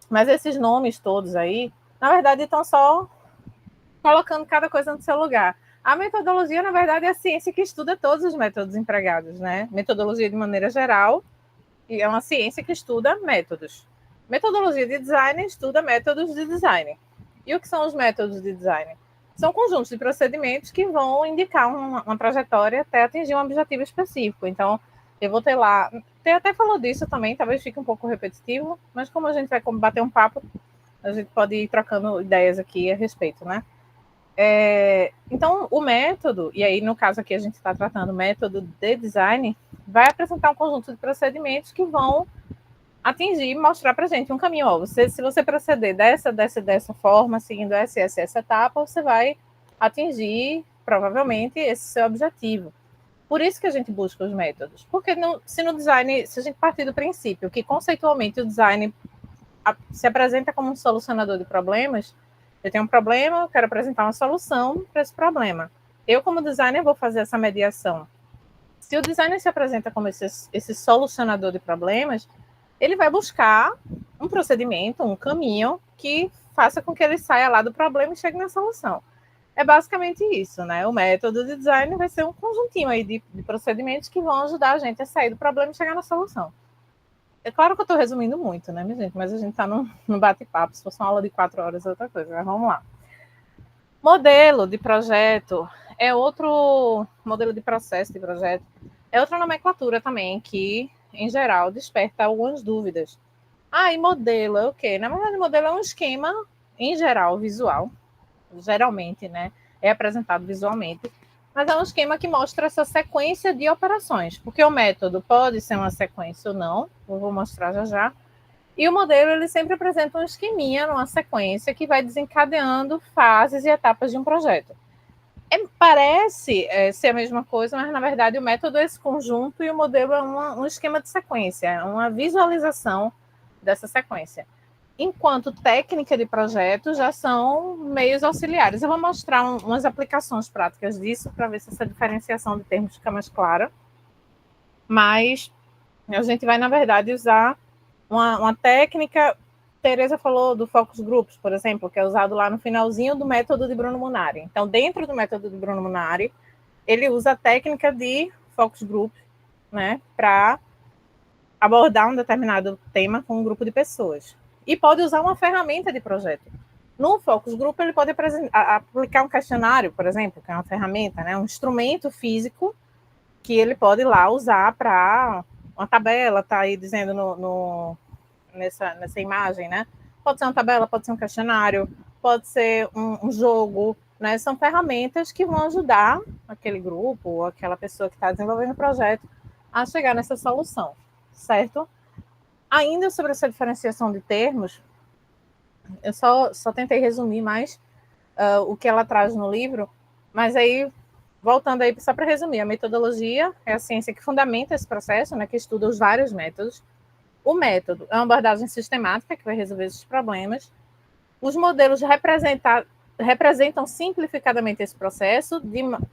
mas esses nomes todos aí, na verdade, estão só colocando cada coisa no seu lugar. A metodologia, na verdade, é a ciência que estuda todos os métodos empregados, né? Metodologia, de maneira geral, é uma ciência que estuda métodos. Metodologia de design estuda métodos de design. E o que são os métodos de design? São conjuntos de procedimentos que vão indicar uma trajetória até atingir um objetivo específico. Então, eu vou ter lá... Você até falou disso também, talvez fique um pouco repetitivo, mas como a gente vai bater um papo, a gente pode ir trocando ideias aqui a respeito, né? Então, o método, e aí no caso aqui a gente está tratando o método de design, vai apresentar um conjunto de procedimentos que vão atingir e mostrar para a gente um caminho. Ó, se você proceder dessa forma, seguindo essa etapa, você vai atingir, provavelmente, esse seu objetivo. Por isso que a gente busca os métodos. Porque se no design, se a gente partir do princípio que conceitualmente o design se apresenta como um solucionador de problemas, Eu tenho um problema, eu quero apresentar uma solução para esse problema. Eu, como designer, vou fazer essa mediação. Se o designer se apresenta como esse solucionador de problemas, ele vai buscar um procedimento, um caminho que faça com que ele saia lá do problema e chegue na solução. É basicamente isso, né? O método de design vai ser um conjuntinho aí de procedimentos que vão ajudar a gente a sair do problema e chegar na solução. É claro que eu estou resumindo muito, né, minha gente? Mas a gente está no bate-papo. Se fosse uma aula de 4 horas, é outra coisa. Mas vamos lá. Modelo de projeto é outro modelo de processo de projeto. É outra nomenclatura também que, em geral, desperta algumas dúvidas. E modelo é o quê? Na verdade, modelo é um esquema, em geral, visual. Geralmente, né? É apresentado visualmente. Mas é um esquema que mostra essa sequência de operações. Porque o método pode ser uma sequência ou não. Eu vou mostrar já já. E o modelo, ele sempre apresenta um esqueminha, uma sequência, que vai desencadeando fases e etapas de um projeto. Parece ser a mesma coisa, mas, na verdade, o método é esse conjunto e o modelo é um esquema de sequência, é uma visualização dessa sequência. Enquanto técnica de projeto, já são meios auxiliares. Eu vou mostrar umas aplicações práticas disso, para ver se essa diferenciação de termos fica mais clara. Mas a gente vai, na verdade, usar uma técnica. Tereza falou do Focus Groups, por exemplo, que é usado lá no finalzinho do método de Bruno Munari. Então, dentro do método de Bruno Munari, ele usa a técnica de Focus Group, né, para abordar um determinado tema com um grupo de pessoas. E pode usar uma ferramenta de projeto. No Focus Group, ele pode aplicar um questionário, por exemplo, que é uma ferramenta, né, um instrumento físico que ele pode lá usar para uma tabela, está aí dizendo nessa imagem, né? Pode ser uma tabela, pode ser um questionário, pode ser um jogo, né? São ferramentas que vão ajudar aquele grupo ou aquela pessoa que está desenvolvendo o projeto a chegar nessa solução, certo? Ainda sobre essa diferenciação de termos, eu só tentei resumir mais o que ela traz no livro, mas aí, voltando aí, só para resumir, a metodologia é a ciência que fundamenta esse processo, né, que estuda os vários métodos. O método é uma abordagem sistemática que vai resolver esses problemas. Os modelos representam simplificadamente esse processo,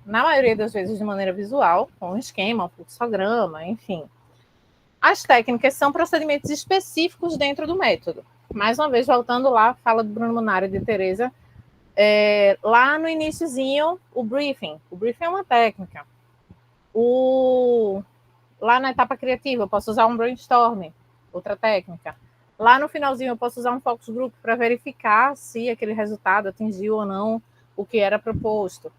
na maioria das vezes de maneira visual, com um esquema, um fluxograma, enfim. As técnicas são procedimentos específicos dentro do método. Mais uma vez, voltando lá, fala do Bruno Munari e de Tereza, lá no iniciozinho, o briefing. O briefing é uma técnica. Lá na etapa criativa, eu posso usar um brainstorming, outra técnica. Lá no finalzinho, eu posso usar um focus group para verificar se aquele resultado atingiu ou não o que era proposto.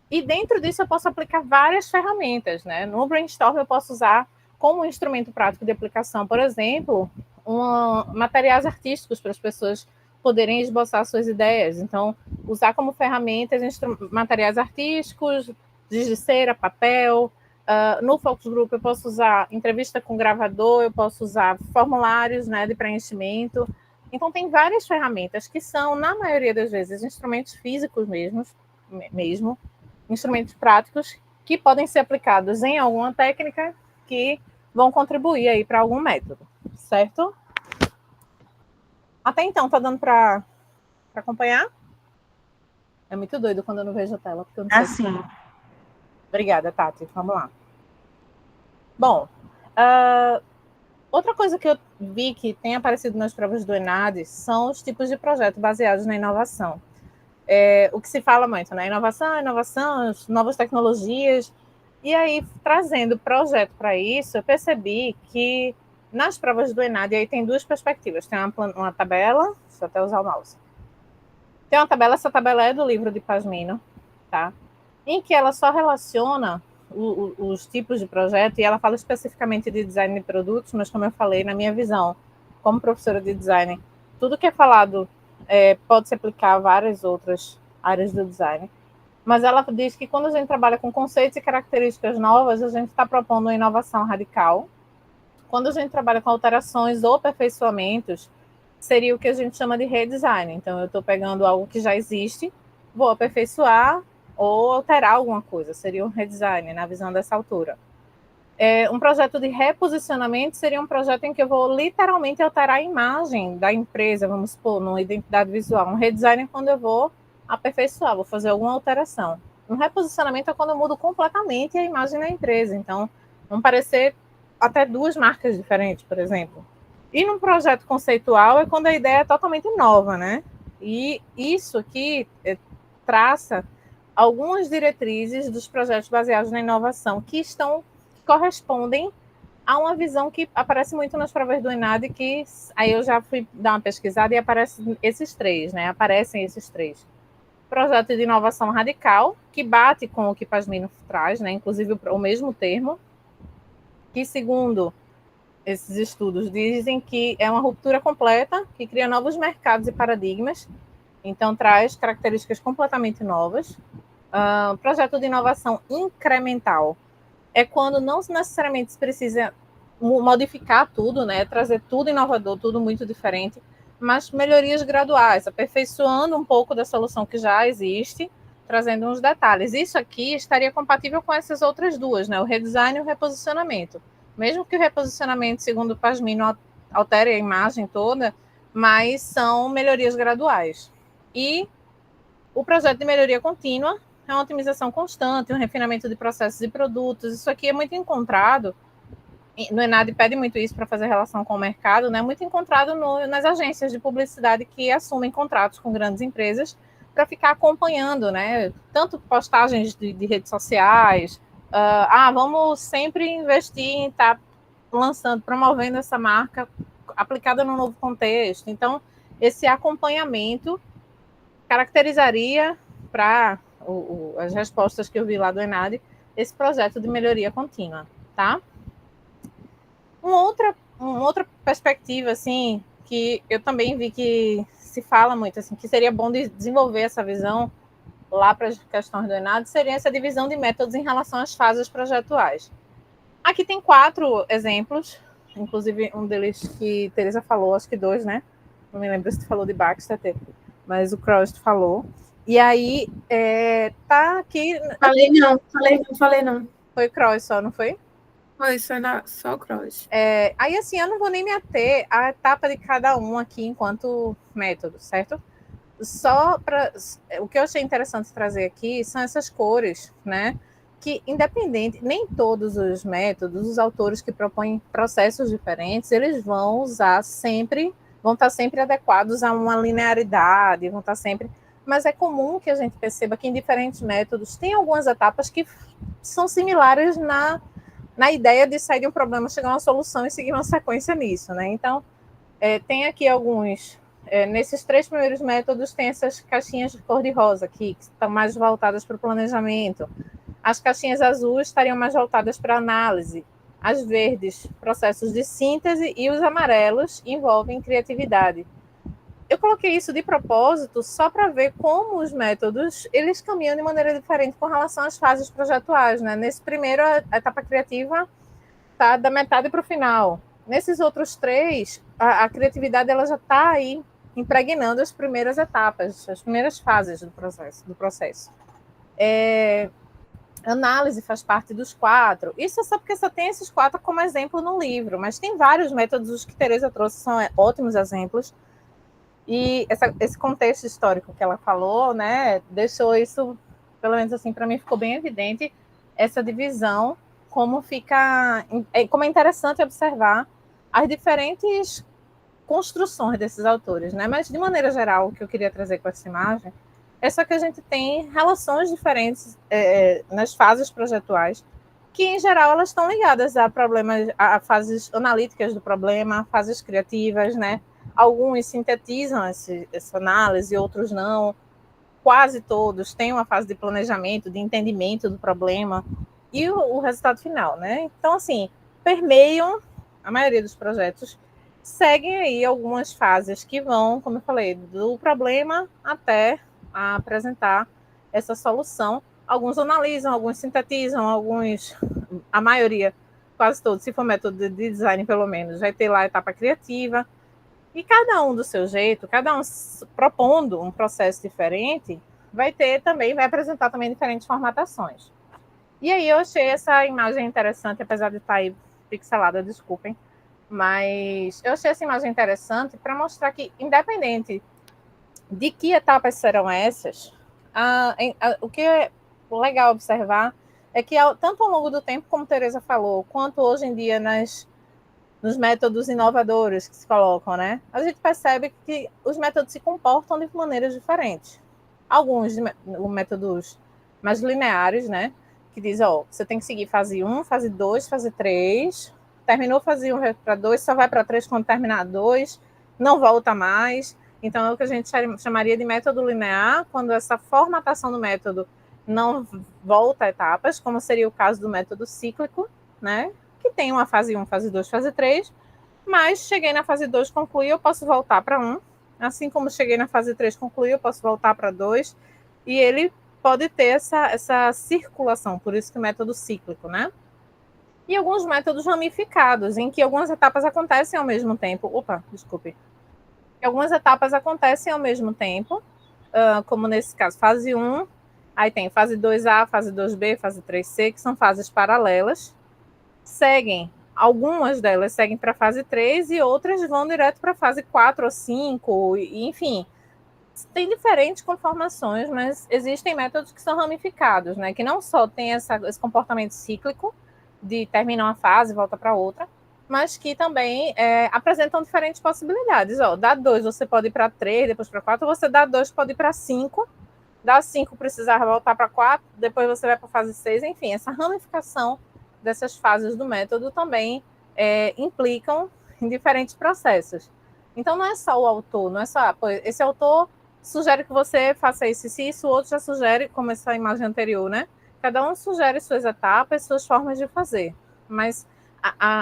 E dentro disso, eu posso aplicar várias ferramentas, né? No brainstorm, eu posso usar como instrumento prático de aplicação, por exemplo, materiais artísticos para as pessoas poderem esboçar suas ideias. Então, usar como ferramentas materiais artísticos, giz de cera, papel. No Focus Group, eu posso usar entrevista com gravador, eu posso usar formulários, né, de preenchimento. Então, tem várias ferramentas que são, na maioria das vezes, instrumentos físicos mesmo, instrumentos práticos, que podem ser aplicados em alguma técnica que vão contribuir aí para algum método, certo? Até então, tá dando para acompanhar? É muito doido quando eu não vejo a tela, porque eu não sei. Assim. Obrigada, Tati. Vamos lá. Bom, outra coisa que eu vi que tem aparecido nas provas do ENAD são os tipos de projeto baseados na inovação. O que se fala muito, né? Inovação, novas tecnologias. E aí, trazendo projeto para isso, eu percebi que nas provas do ENAD aí tem duas perspectivas. Tem uma tabela, deixa eu até usar o mouse. Tem uma tabela, essa tabela é do livro de Pasmino, tá? Em que ela só relaciona os tipos de projeto, e ela fala especificamente de design de produtos, mas como eu falei, na minha visão, como professora de design, tudo que é falado pode se aplicar a várias outras áreas do design. Mas ela diz que quando a gente trabalha com conceitos e características novas, a gente está propondo uma inovação radical. Quando a gente trabalha com alterações ou aperfeiçoamentos, seria o que a gente chama de redesign. Então, eu estou pegando algo que já existe, vou aperfeiçoar ou alterar alguma coisa, seria um redesign na visão dessa autora. Um projeto de reposicionamento seria um projeto em que eu vou literalmente alterar a imagem da empresa, vamos supor, numa identidade visual. Um redesign é quando eu vou aperfeiçoar, vou fazer alguma alteração. Um reposicionamento é quando eu mudo completamente a imagem da empresa. Então, vão parecer até duas marcas diferentes, por exemplo. E num projeto conceitual é quando a ideia é totalmente nova, né? E isso aqui traça algumas diretrizes dos projetos baseados na inovação que correspondem a uma visão que aparece muito nas provas do ENAD, que aí eu já fui dar uma pesquisada e aparecem esses três, né? Aparecem esses três. Projeto de inovação radical, que bate com o que Pasmino traz, né? Inclusive o mesmo termo, que segundo esses estudos dizem que é uma ruptura completa, que cria novos mercados e paradigmas, então traz características completamente novas. Projeto de inovação incremental é quando não necessariamente se precisa modificar tudo, né? Trazer tudo inovador, tudo muito diferente, mas melhorias graduais, aperfeiçoando um pouco da solução que já existe, trazendo uns detalhes. Isso aqui estaria compatível com essas outras duas, né? O redesign e o reposicionamento. Mesmo que o reposicionamento, segundo o Pasmino, altere a imagem toda, mas são melhorias graduais. E o projeto de melhoria contínua é uma otimização constante, um refinamento de processos e produtos. Isso aqui é muito encontrado, no ENAD pede muito isso para fazer relação com o mercado, né? Muito encontrado nas agências de publicidade que assumem contratos com grandes empresas para ficar acompanhando, né? Tanto postagens de redes sociais, vamos sempre investir em estar lançando, promovendo essa marca aplicada no novo contexto. Então, esse acompanhamento caracterizaria para as respostas que eu vi lá do ENAD, esse projeto de melhoria contínua, tá? Uma outra perspectiva, assim, que eu também vi que se fala muito, assim, que seria bom de desenvolver essa visão lá para as questões do ENAD, seria essa divisão de métodos em relação às fases projetuais. Aqui tem 4 exemplos, inclusive um deles que Teresa falou, acho que 2, né? Não me lembro se tu falou de Baxter, mas o Cross falou. E aí, tá aqui... Falei não. Foi Cross só, não foi? Foi só Cross. Aí, assim, eu não vou nem me ater à etapa de cada um aqui enquanto método, certo? O que eu achei interessante trazer aqui são essas cores, né? Que, independente, nem todos os métodos, os autores que propõem processos diferentes, eles vão estar sempre adequados a uma linearidade, vão estar sempre... Mas é comum que a gente perceba que em diferentes métodos tem algumas etapas que são similares na ideia de sair de um problema, chegar a uma solução e seguir uma sequência nisso, né? Então, tem aqui alguns... nesses 3 primeiros métodos tem essas caixinhas de cor-de-rosa aqui, que estão mais voltadas para o planejamento. As caixinhas azuis estariam mais voltadas para análise. As verdes, processos de síntese, e os amarelos envolvem criatividade. Eu coloquei isso de propósito só para ver como os métodos eles caminham de maneira diferente com relação às fases projetuais, né? Nesse primeiro, a etapa criativa está da metade para o final. Nesses outros 3, a criatividade ela já está aí impregnando as primeiras etapas, as primeiras fases do processo. Análise faz parte dos 4. Isso é só porque só tem esses 4 como exemplo no livro, mas tem vários métodos, os que Teresa trouxe são ótimos exemplos. E esse contexto histórico que ela falou, né, deixou isso, pelo menos assim, para mim ficou bem evidente, essa divisão, como é interessante observar as diferentes construções desses autores, né? Mas, de maneira geral, o que eu queria trazer com essa imagem é só que a gente tem relações diferentes nas fases projetuais, que, em geral, elas estão ligadas a problemas, a fases analíticas do problema, fases criativas, né? Alguns sintetizam essa análise, outros não. Quase todos têm uma fase de planejamento, de entendimento do problema e o resultado final, né? Então, assim, permeiam a maioria dos projetos, seguem aí algumas fases que vão, como eu falei, do problema até a apresentar essa solução. Alguns analisam, alguns sintetizam, a maioria, quase todos, se for método de design pelo menos, vai ter lá a etapa criativa. E cada um do seu jeito, cada um propondo um processo diferente, vai apresentar também diferentes formatações. E aí eu achei essa imagem interessante, apesar de estar aí pixelada, desculpem, mas eu achei essa imagem interessante para mostrar que, independente de que etapas serão essas, o que é legal observar é que, tanto ao longo do tempo, como Teresa falou, quanto hoje em dia nos métodos inovadores que se colocam, né? A gente percebe que os métodos se comportam de maneiras diferentes. Alguns métodos mais lineares, né? Que diz, você tem que seguir fase 1, fase 2, fase 3. Terminou fase 1, vai para 2, só vai para 3 quando terminar 2, não volta mais. Então, é o que a gente chamaria de método linear, quando essa formatação do método não volta a etapas, como seria o caso do método cíclico, né? Que tem uma fase 1, fase 2, fase 3, mas cheguei na fase 2, concluí, eu posso voltar para 1. Assim como cheguei na fase 3, concluí, eu posso voltar para 2. E ele pode ter essa circulação, por isso que o método cíclico, né? E alguns métodos ramificados, em que algumas etapas acontecem ao mesmo tempo. Algumas etapas acontecem ao mesmo tempo, como nesse caso, fase 1, aí tem fase 2A, fase 2B, fase 3C, que são fases paralelas. Algumas delas seguem para a fase 3 e outras vão direto para a fase 4 ou 5, enfim. Tem diferentes conformações, mas existem métodos que são ramificados, né? Que não só tem esse comportamento cíclico, de terminar uma fase e volta para outra, mas que também apresentam diferentes possibilidades. Dá 2, você pode ir para 3, depois para 4, você dá 2, pode ir para 5, dá 5, precisar voltar para 4, depois você vai para a fase 6, enfim, essa ramificação dessas fases do método também implicam em diferentes processos. Então, não é só o autor, não é só, esse autor sugere que você faça isso e isso, o outro já sugere, como essa imagem anterior, né? Cada um sugere suas etapas, suas formas de fazer, mas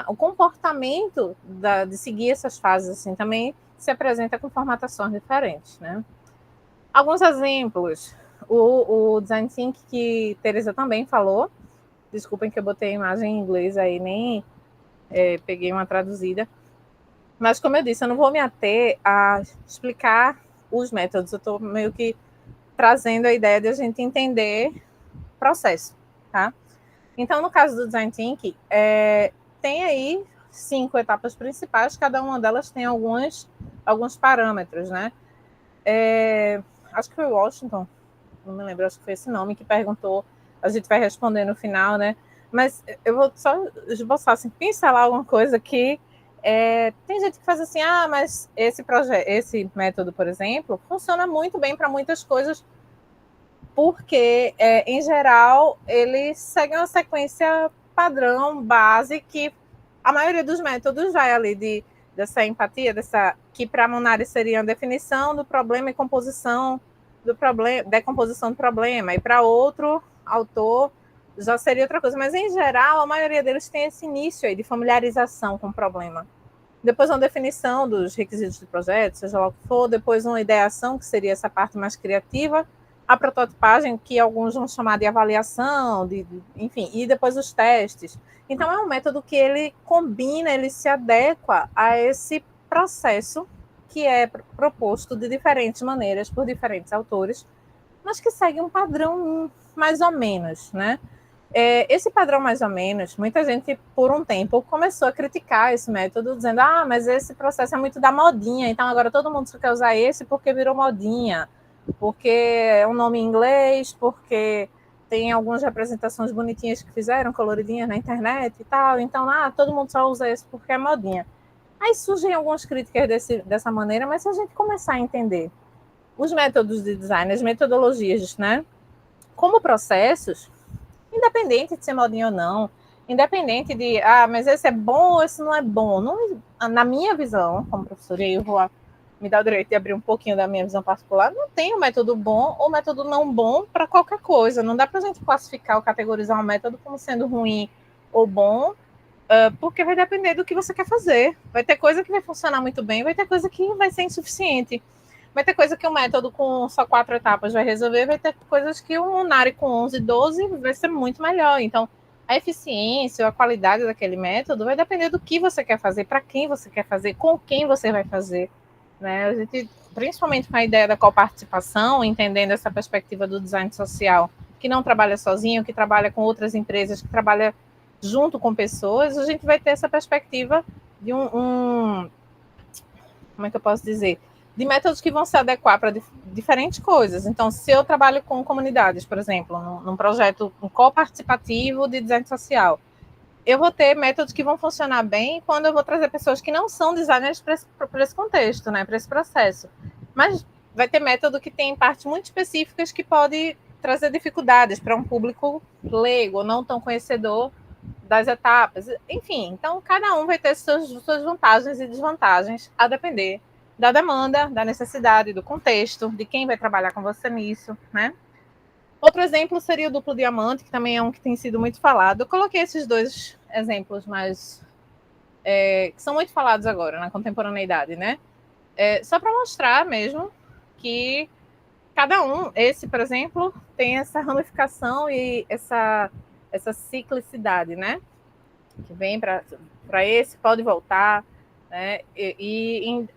o comportamento de seguir essas fases assim, também se apresenta com formatações diferentes, né? Alguns exemplos, o Design Thinking, que Teresa também falou, desculpem que eu botei a imagem em inglês aí, nem peguei uma traduzida, mas como eu disse, eu não vou me ater a explicar os métodos, eu estou meio que trazendo a ideia de a gente entender o processo, tá? Então, no caso do Design Thinking, tem aí 5 etapas principais, cada uma delas tem alguns parâmetros, né? Acho que foi Washington, não me lembro, acho que foi esse nome que perguntou, a gente vai responder no final, né? Mas eu vou só esboçar, assim, pincelar alguma coisa que tem gente que faz assim, mas esse método, por exemplo, funciona muito bem para muitas coisas, porque, em geral, ele segue uma sequência padrão, base, que a maioria dos métodos vai ali dessa empatia, que para Munari seria a definição do problema e decomposição do problema, e para outro autor já seria outra coisa, mas em geral a maioria deles tem esse início aí de familiarização com o problema. Depois uma definição dos requisitos do projeto, seja lá o que for, depois uma ideação, que seria essa parte mais criativa, a prototipagem, que alguns vão chamar de avaliação, enfim, e depois os testes. Então é um método que ele combina, ele se adequa a esse processo que é proposto de diferentes maneiras por diferentes autores, mas que segue um padrão mais ou menos, né? Esse padrão mais ou menos, muita gente por um tempo começou a criticar esse método, dizendo, mas esse processo é muito da modinha, então agora todo mundo só quer usar esse porque virou modinha, porque é um nome em inglês, porque tem algumas representações bonitinhas que fizeram, coloridinhas na internet e tal, então todo mundo só usa esse porque é modinha. Aí surgem algumas críticas dessa maneira, mas se a gente começar a entender os métodos de design, as metodologias, né, como processos, independente de ser modinho ou não, independente de, mas esse é bom ou esse não é bom. Não, na minha visão, como professora, e eu vou me dar o direito de abrir um pouquinho da minha visão particular, não tem um método bom ou método não bom para qualquer coisa. Não dá para a gente classificar ou categorizar um método como sendo ruim ou bom, porque vai depender do que você quer fazer. Vai ter coisa que vai funcionar muito bem, vai ter coisa que vai ser insuficiente. Vai ter coisa que o método com só 4 etapas vai resolver, vai ter coisas que o Munari com 11, 12 vai ser muito melhor. Então, a eficiência ou a qualidade daquele método vai depender do que você quer fazer, para quem você quer fazer, com quem você vai fazer, né? A gente, principalmente com a ideia da coparticipação, entendendo essa perspectiva do design social que não trabalha sozinho, que trabalha com outras empresas, que trabalha junto com pessoas, a gente vai ter essa perspectiva de como é que eu posso dizer? De métodos que vão se adequar para diferentes coisas. Então, se eu trabalho com comunidades, por exemplo, num projeto coparticipativo de design social, eu vou ter métodos que vão funcionar bem quando eu vou trazer pessoas que não são designers para esse contexto, né, para esse processo. Mas vai ter método que tem partes muito específicas que pode trazer dificuldades para um público leigo ou não tão conhecedor das etapas. Enfim, então cada um vai ter suas vantagens e desvantagens a depender da demanda, da necessidade, do contexto, de quem vai trabalhar com você nisso, né? Outro exemplo seria o duplo diamante, que também é um que tem sido muito falado. Eu coloquei esses dois exemplos mais que são muito falados agora na contemporaneidade, né? Só para mostrar mesmo que cada um, esse, por exemplo, tem essa ramificação e essa ciclicidade, né? Que vem para esse, pode voltar, né?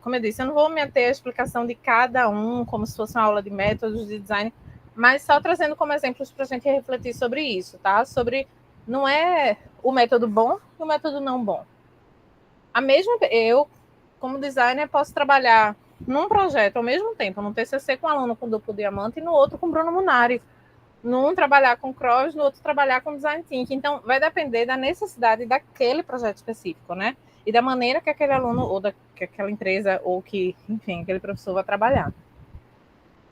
Como eu disse, eu não vou me ater à explicação de cada um, como se fosse uma aula de métodos de design, mas só trazendo como exemplos para a gente refletir sobre isso, tá? Sobre não é o método bom e o método não bom. Eu, como designer, posso trabalhar num projeto ao mesmo tempo, num TCC com um aluno com duplo diamante e no outro com Bruno Munari. Num trabalhar com cross, no outro trabalhar com design thinking. Então, vai depender da necessidade daquele projeto específico, né? E da maneira que aquele aluno, ou que aquela empresa, ou que, enfim, aquele professor vai trabalhar.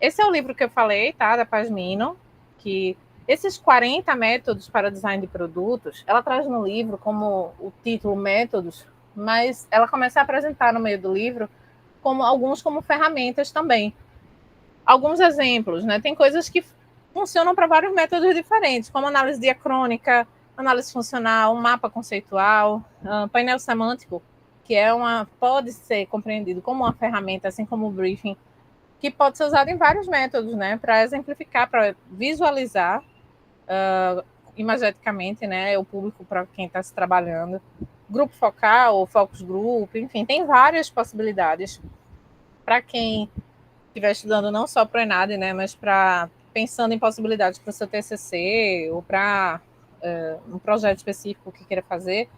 Esse é o livro que eu falei, tá? Da Pasmino, que esses 40 métodos para design de produtos, ela traz no livro como o título métodos, mas ela começa a apresentar no meio do livro alguns como ferramentas também. Alguns exemplos, né? Tem coisas que funcionam para vários métodos diferentes, como análise diacrônica, análise funcional, mapa conceitual, painel semântico, que pode ser compreendido como uma ferramenta, assim como o briefing, que pode ser usado em vários métodos, né? Para exemplificar, para visualizar imageticamente, né? O público para quem está se trabalhando. Grupo focal ou focus group, enfim, tem várias possibilidades para quem estiver estudando não só para o ENAD, né? Mas pensando em possibilidades para o seu TCC ou para um projeto específico que queira fazer,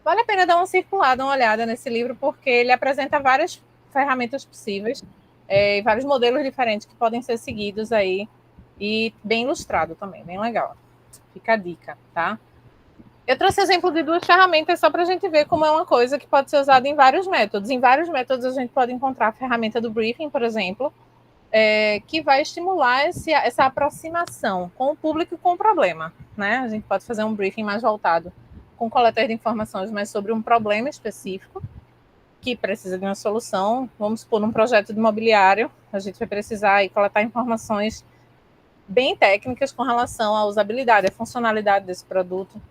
vale a pena dar uma circulada, uma olhada nesse livro, porque ele apresenta várias ferramentas possíveis e vários modelos diferentes que podem ser seguidos aí, e bem ilustrado também, bem legal. Fica a dica, tá? Eu trouxe exemplo de 2 ferramentas só para a gente ver como é uma coisa que pode ser usada em vários métodos. Em vários métodos a gente pode encontrar a ferramenta do briefing, por exemplo, que vai estimular essa aproximação com o público e com o problema, né? A gente pode fazer um briefing mais voltado com coleta de informações, mas sobre um problema específico que precisa de uma solução. Vamos supor, num projeto de imobiliário, a gente vai precisar coletar informações bem técnicas com relação à usabilidade, à funcionalidade desse produto.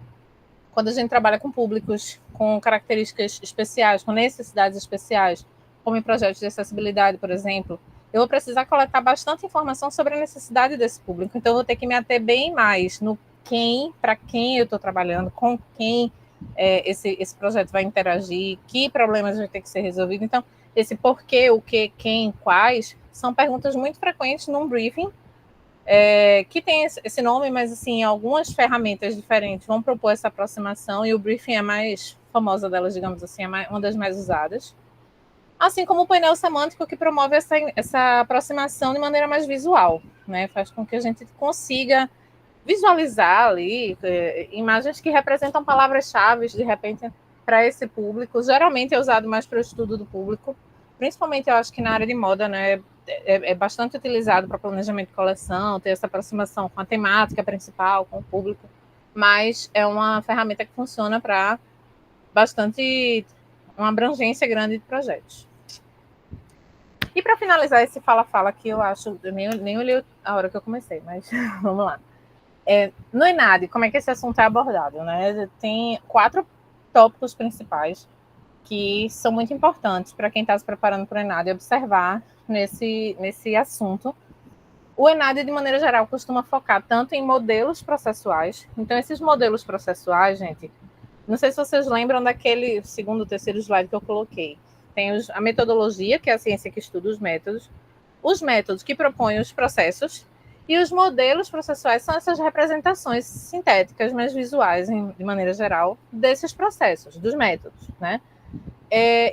Quando a gente trabalha com públicos com características especiais, com necessidades especiais, como em projetos de acessibilidade, por exemplo, eu vou precisar coletar bastante informação sobre a necessidade desse público. Então, eu vou ter que me ater bem mais no para quem eu estou trabalhando, com quem esse projeto vai interagir, que problemas vai ter que ser resolvido. Então, esse porquê, o que, quem, quais, são perguntas muito frequentes num briefing, que tem esse nome, mas assim, algumas ferramentas diferentes vão propor essa aproximação, e o briefing é a mais famosa delas, digamos assim, uma das mais usadas. Assim como o painel semântico, que promove essa aproximação de maneira mais visual, né? Faz com que a gente consiga visualizar ali imagens que representam palavras-chave, de repente, para esse público. Geralmente é usado mais para o estudo do público, principalmente eu acho que na área de moda, né? É bastante utilizado para planejamento de coleção, ter essa aproximação com a temática principal, com o público, mas é uma ferramenta que funciona para uma abrangência grande de projetos. E para finalizar esse fala-fala, que eu acho, eu nem olhei a hora que eu comecei, mas vamos lá. No ENAD, como é que esse assunto é abordado, né? Tem 4 tópicos principais que são muito importantes para quem está se preparando para o ENAD observar nesse assunto. O ENAD, de maneira geral, costuma focar tanto em modelos processuais. Então, esses modelos processuais, gente, não sei se vocês lembram daquele segundo, terceiro slide que eu coloquei. Tem a metodologia, que é a ciência que estuda os métodos que propõem os processos, E os modelos processuais são essas representações sintéticas, mas visuais, de maneira geral, desses processos, dos métodos, né?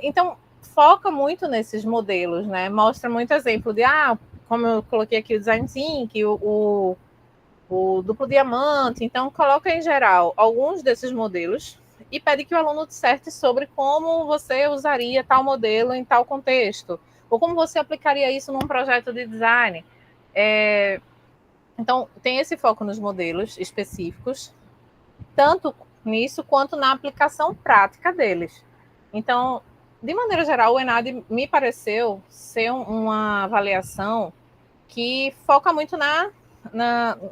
Então, foca muito nesses modelos, né? Mostra muito exemplo de, como eu coloquei aqui o Design Thinking, o duplo diamante. Então, coloca em geral alguns desses modelos e pede que o aluno disserte sobre como você usaria tal modelo em tal contexto, ou como você aplicaria isso num projeto de design. Então, tem esse foco nos modelos específicos, tanto nisso quanto na aplicação prática deles. Então, de maneira geral, o ENAD me pareceu ser uma avaliação que foca muito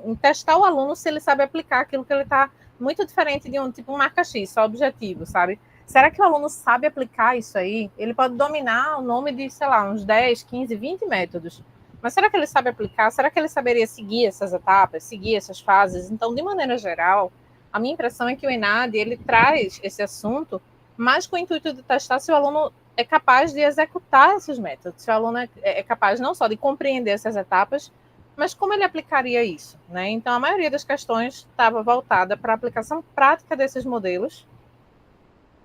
em testar o aluno se ele sabe aplicar aquilo que ele está, muito diferente de um marca X, só objetivo, sabe? Será que o aluno sabe aplicar isso aí? Ele pode dominar o nome de, sei lá, uns 10, 15, 20 métodos. Mas será que ele sabe aplicar? Será que ele saberia seguir essas etapas, seguir essas fases? Então, de maneira geral, a minha impressão é que o ENAD, ele traz esse assunto mais com o intuito de testar se o aluno é capaz de executar esses métodos, se o aluno é capaz não só de compreender essas etapas, mas como ele aplicaria isso, né? Então, a maioria das questões estava voltada para a aplicação prática desses modelos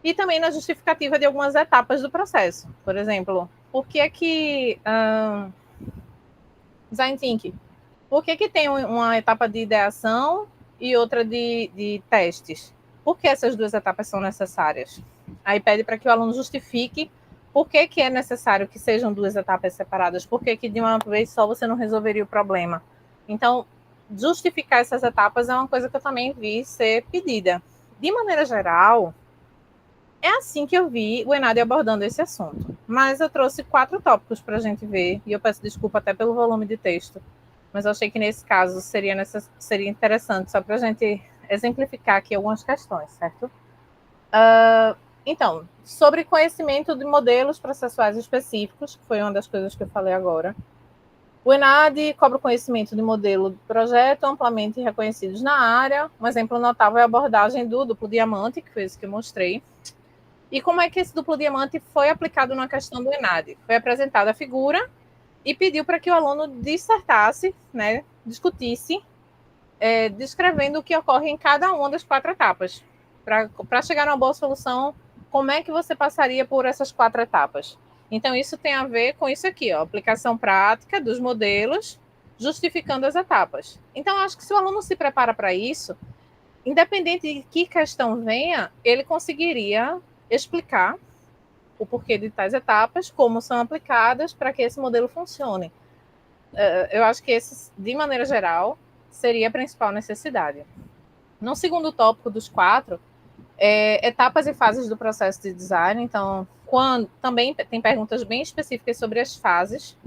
e também na justificativa de algumas etapas do processo. Por exemplo, por que Design Thinking? Por que tem uma etapa de ideação e outra de testes? Por que essas duas etapas são necessárias? Aí pede para que o aluno justifique por que é necessário que sejam duas etapas separadas, por que de uma vez só você não resolveria o problema. Então, justificar essas etapas é uma coisa que eu também vi ser pedida. De maneira geral, é assim que eu vi o ENAD abordando esse assunto. Mas eu trouxe 4 tópicos para a gente ver, e eu peço desculpa até pelo volume de texto, mas eu achei que nesse caso seria interessante, só para a gente exemplificar aqui algumas questões, certo? Então, sobre conhecimento de modelos processuais específicos, que foi uma das coisas que eu falei agora, o ENAD cobra o conhecimento de modelo de projeto amplamente reconhecidos na área. Um exemplo notável é a abordagem do duplo diamante, que foi isso que eu mostrei. E como é que esse duplo diamante foi aplicado na questão do ENAD? Foi apresentada a figura e pediu para que o aluno dissertasse, né, discutisse, descrevendo o que ocorre em cada uma das 4 etapas. Para chegar a uma boa solução, como é que você passaria por essas 4 etapas? Então, isso tem a ver com isso aqui, ó, aplicação prática dos modelos, justificando as etapas. Então, acho que se o aluno se prepara para isso, independente de que questão venha, ele conseguiria explicar o porquê de tais etapas, como são aplicadas para que esse modelo funcione. Eu acho que esse, de maneira geral, seria a principal necessidade. No segundo tópico dos 4, etapas e fases do processo de design. Então, também tem perguntas bem específicas sobre as fases.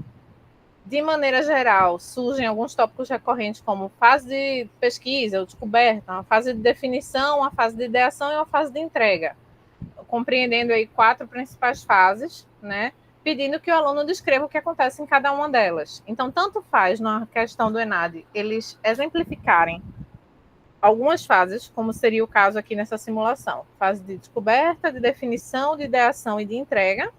De maneira geral, surgem alguns tópicos recorrentes, como fase de pesquisa ou descoberta, uma fase de definição, uma fase de ideação e uma fase de entrega, compreendendo aí 4 principais fases, né? Pedindo que o aluno descreva o que acontece em cada uma delas. Então, tanto faz na questão do ENAD eles exemplificarem algumas fases, como seria o caso aqui nessa simulação. Fase de descoberta, de definição, de ideação e de entrega.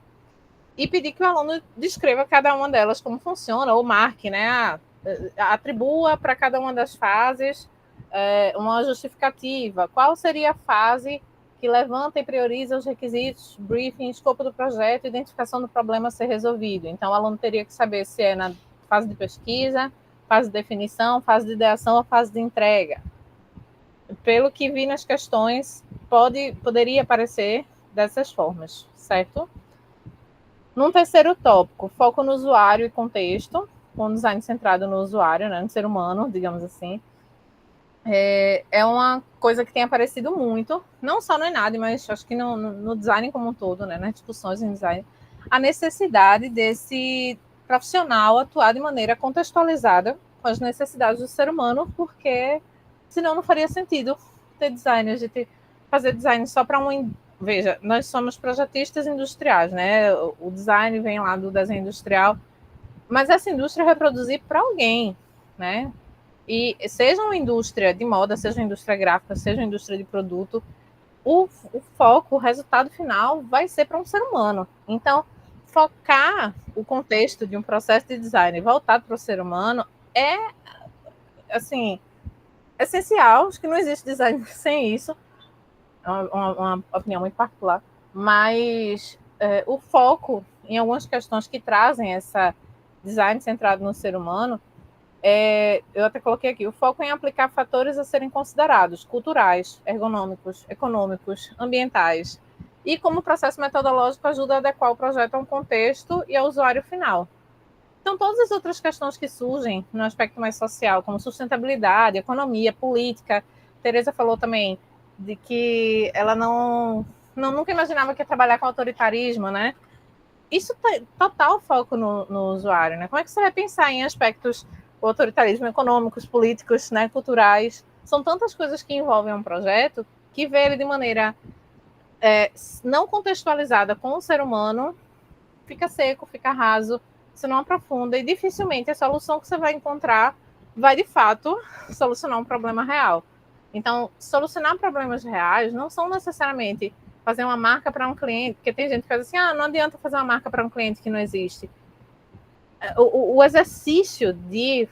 E pedir que o aluno descreva cada uma delas, como funciona, ou marque, né? Atribua para cada uma das fases uma justificativa. Qual seria a fase que levanta e prioriza os requisitos, briefing, escopo do projeto, identificação do problema a ser resolvido. Então, o aluno teria que saber se é na fase de pesquisa, fase de definição, fase de ideação ou fase de entrega. Pelo que vi nas questões, poderia aparecer dessas formas, certo? Num terceiro tópico, foco no usuário e contexto, com design centrado no usuário, né, no ser humano, digamos assim. É uma coisa que tem aparecido muito, não só no ENAD, mas acho que no design como um todo, né, nas discussões em design, a necessidade desse profissional atuar de maneira contextualizada com as necessidades do ser humano, porque senão não faria sentido ter design, a gente fazer design só para um... Veja, nós somos projetistas industriais, né? O design vem lá do desenho industrial, mas essa indústria é reproduzir para alguém, né? E seja uma indústria de moda, seja uma indústria gráfica, seja uma indústria de produto, o foco, o resultado final vai ser para um ser humano. Então, focar o contexto de um processo de design voltado para o ser humano é assim, essencial, acho que não existe design sem isso, uma opinião muito particular, mas o foco em algumas questões que trazem essa design centrado no ser humano, eu até coloquei aqui, o foco em aplicar fatores a serem considerados, culturais, ergonômicos, econômicos, ambientais, e como processo metodológico ajuda a adequar o projeto a um contexto e ao usuário final. Então, todas as outras questões que surgem no aspecto mais social, como sustentabilidade, economia, política, Tereza falou também de que ela nunca imaginava que ia trabalhar com autoritarismo, né? Isso tem total foco no usuário, né? Como é que você vai pensar em aspectos do autoritarismo econômicos, políticos, né, culturais? São tantas coisas que envolvem um projeto que vê ele de maneira não contextualizada com o ser humano, fica seco, fica raso, você não aprofunda e dificilmente a solução que você vai encontrar vai, de fato, solucionar um problema real. Então, solucionar problemas reais não são necessariamente fazer uma marca para um cliente, porque tem gente que faz assim, não adianta fazer uma marca para um cliente que não existe. O exercício de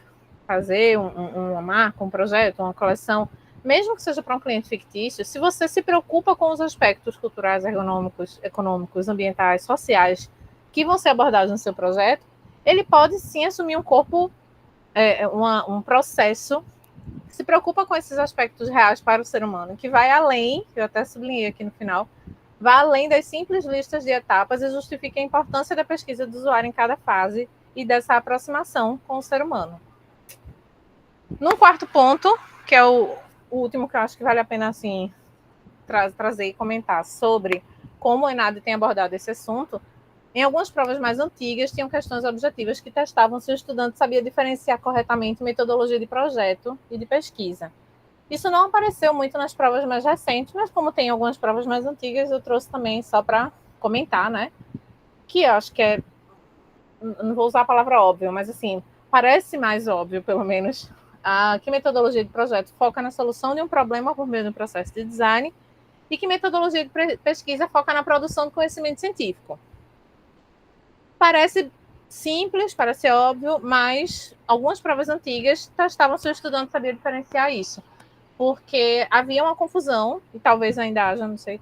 fazer uma marca, um projeto, uma coleção, mesmo que seja para um cliente fictício, se você se preocupa com os aspectos culturais, ergonômicos, econômicos, ambientais, sociais, que vão ser abordados no seu projeto, ele pode sim assumir um corpo, um processo que se preocupa com esses aspectos reais para o ser humano, que vai além, eu até sublinhei aqui no final, vai além das simples listas de etapas e justifica a importância da pesquisa do usuário em cada fase e dessa aproximação com o ser humano. No quarto ponto, que é o último que eu acho que vale a pena assim, trazer e comentar sobre como o ENAD tem abordado esse assunto, em algumas provas mais antigas, tinham questões objetivas que testavam se o estudante sabia diferenciar corretamente metodologia de projeto e de pesquisa. Isso não apareceu muito nas provas mais recentes, mas como tem algumas provas mais antigas, eu trouxe também só para comentar, né? Que eu acho que não vou usar a palavra óbvio, mas assim, parece mais óbvio, pelo menos, que metodologia de projeto foca na solução de um problema por meio do processo de design e que metodologia de pesquisa foca na produção de conhecimento científico. Parece simples, parece óbvio, mas algumas provas antigas testavam se o estudante sabia diferenciar isso, porque havia uma confusão, e talvez ainda haja, não sei,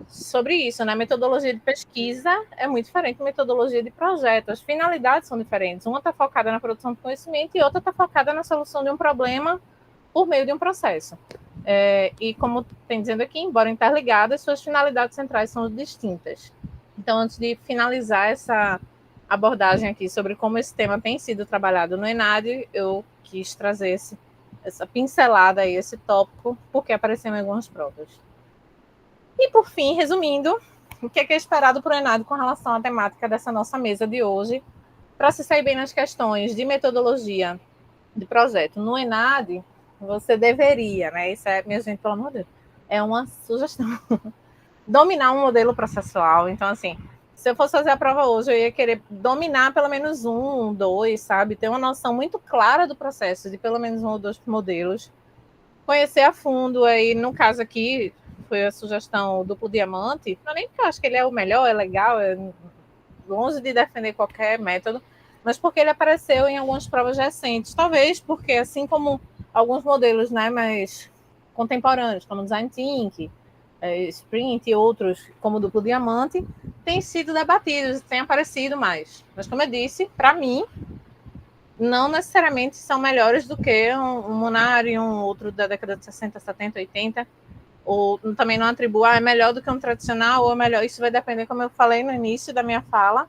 sobre isso, né? Metodologia de pesquisa é muito diferente da metodologia de projeto, as finalidades são diferentes, uma está focada na produção de conhecimento e outra está focada na solução de um problema por meio de um processo. E como tem dizendo aqui, embora interligadas, suas finalidades centrais são distintas. Então, antes de finalizar essa abordagem aqui sobre como esse tema tem sido trabalhado no ENAD, eu quis trazer essa pincelada aí, esse tópico, porque apareceu em algumas provas. E, por fim, resumindo, o que é esperado para o ENAD com relação à temática dessa nossa mesa de hoje, para se sair bem nas questões de metodologia de projeto no ENAD, você deveria, né? Isso é, minha gente, pelo amor de Deus, é uma sugestão. Dominar um modelo processual. Então, assim, se eu fosse fazer a prova hoje, eu ia querer dominar pelo menos 1, 2, sabe? Ter uma noção muito clara do processo, de pelo menos 1 ou 2 modelos. Conhecer a fundo, aí, no caso aqui, foi a sugestão duplo diamante. Não é nem porque eu acho que ele é o melhor, é legal, é longe de defender qualquer método, mas porque ele apareceu em algumas provas recentes. Talvez porque, assim como alguns modelos, né, mais contemporâneos, como Design Thinking, Sprint e outros, como duplo diamante, têm sido debatidos, têm aparecido mais. Mas, como eu disse, para mim, não necessariamente são melhores do que um Munari, um outro da década de 60, 70, 80, ou também não atribuo, é melhor do que um tradicional, ou é melhor, isso vai depender, como eu falei no início da minha fala,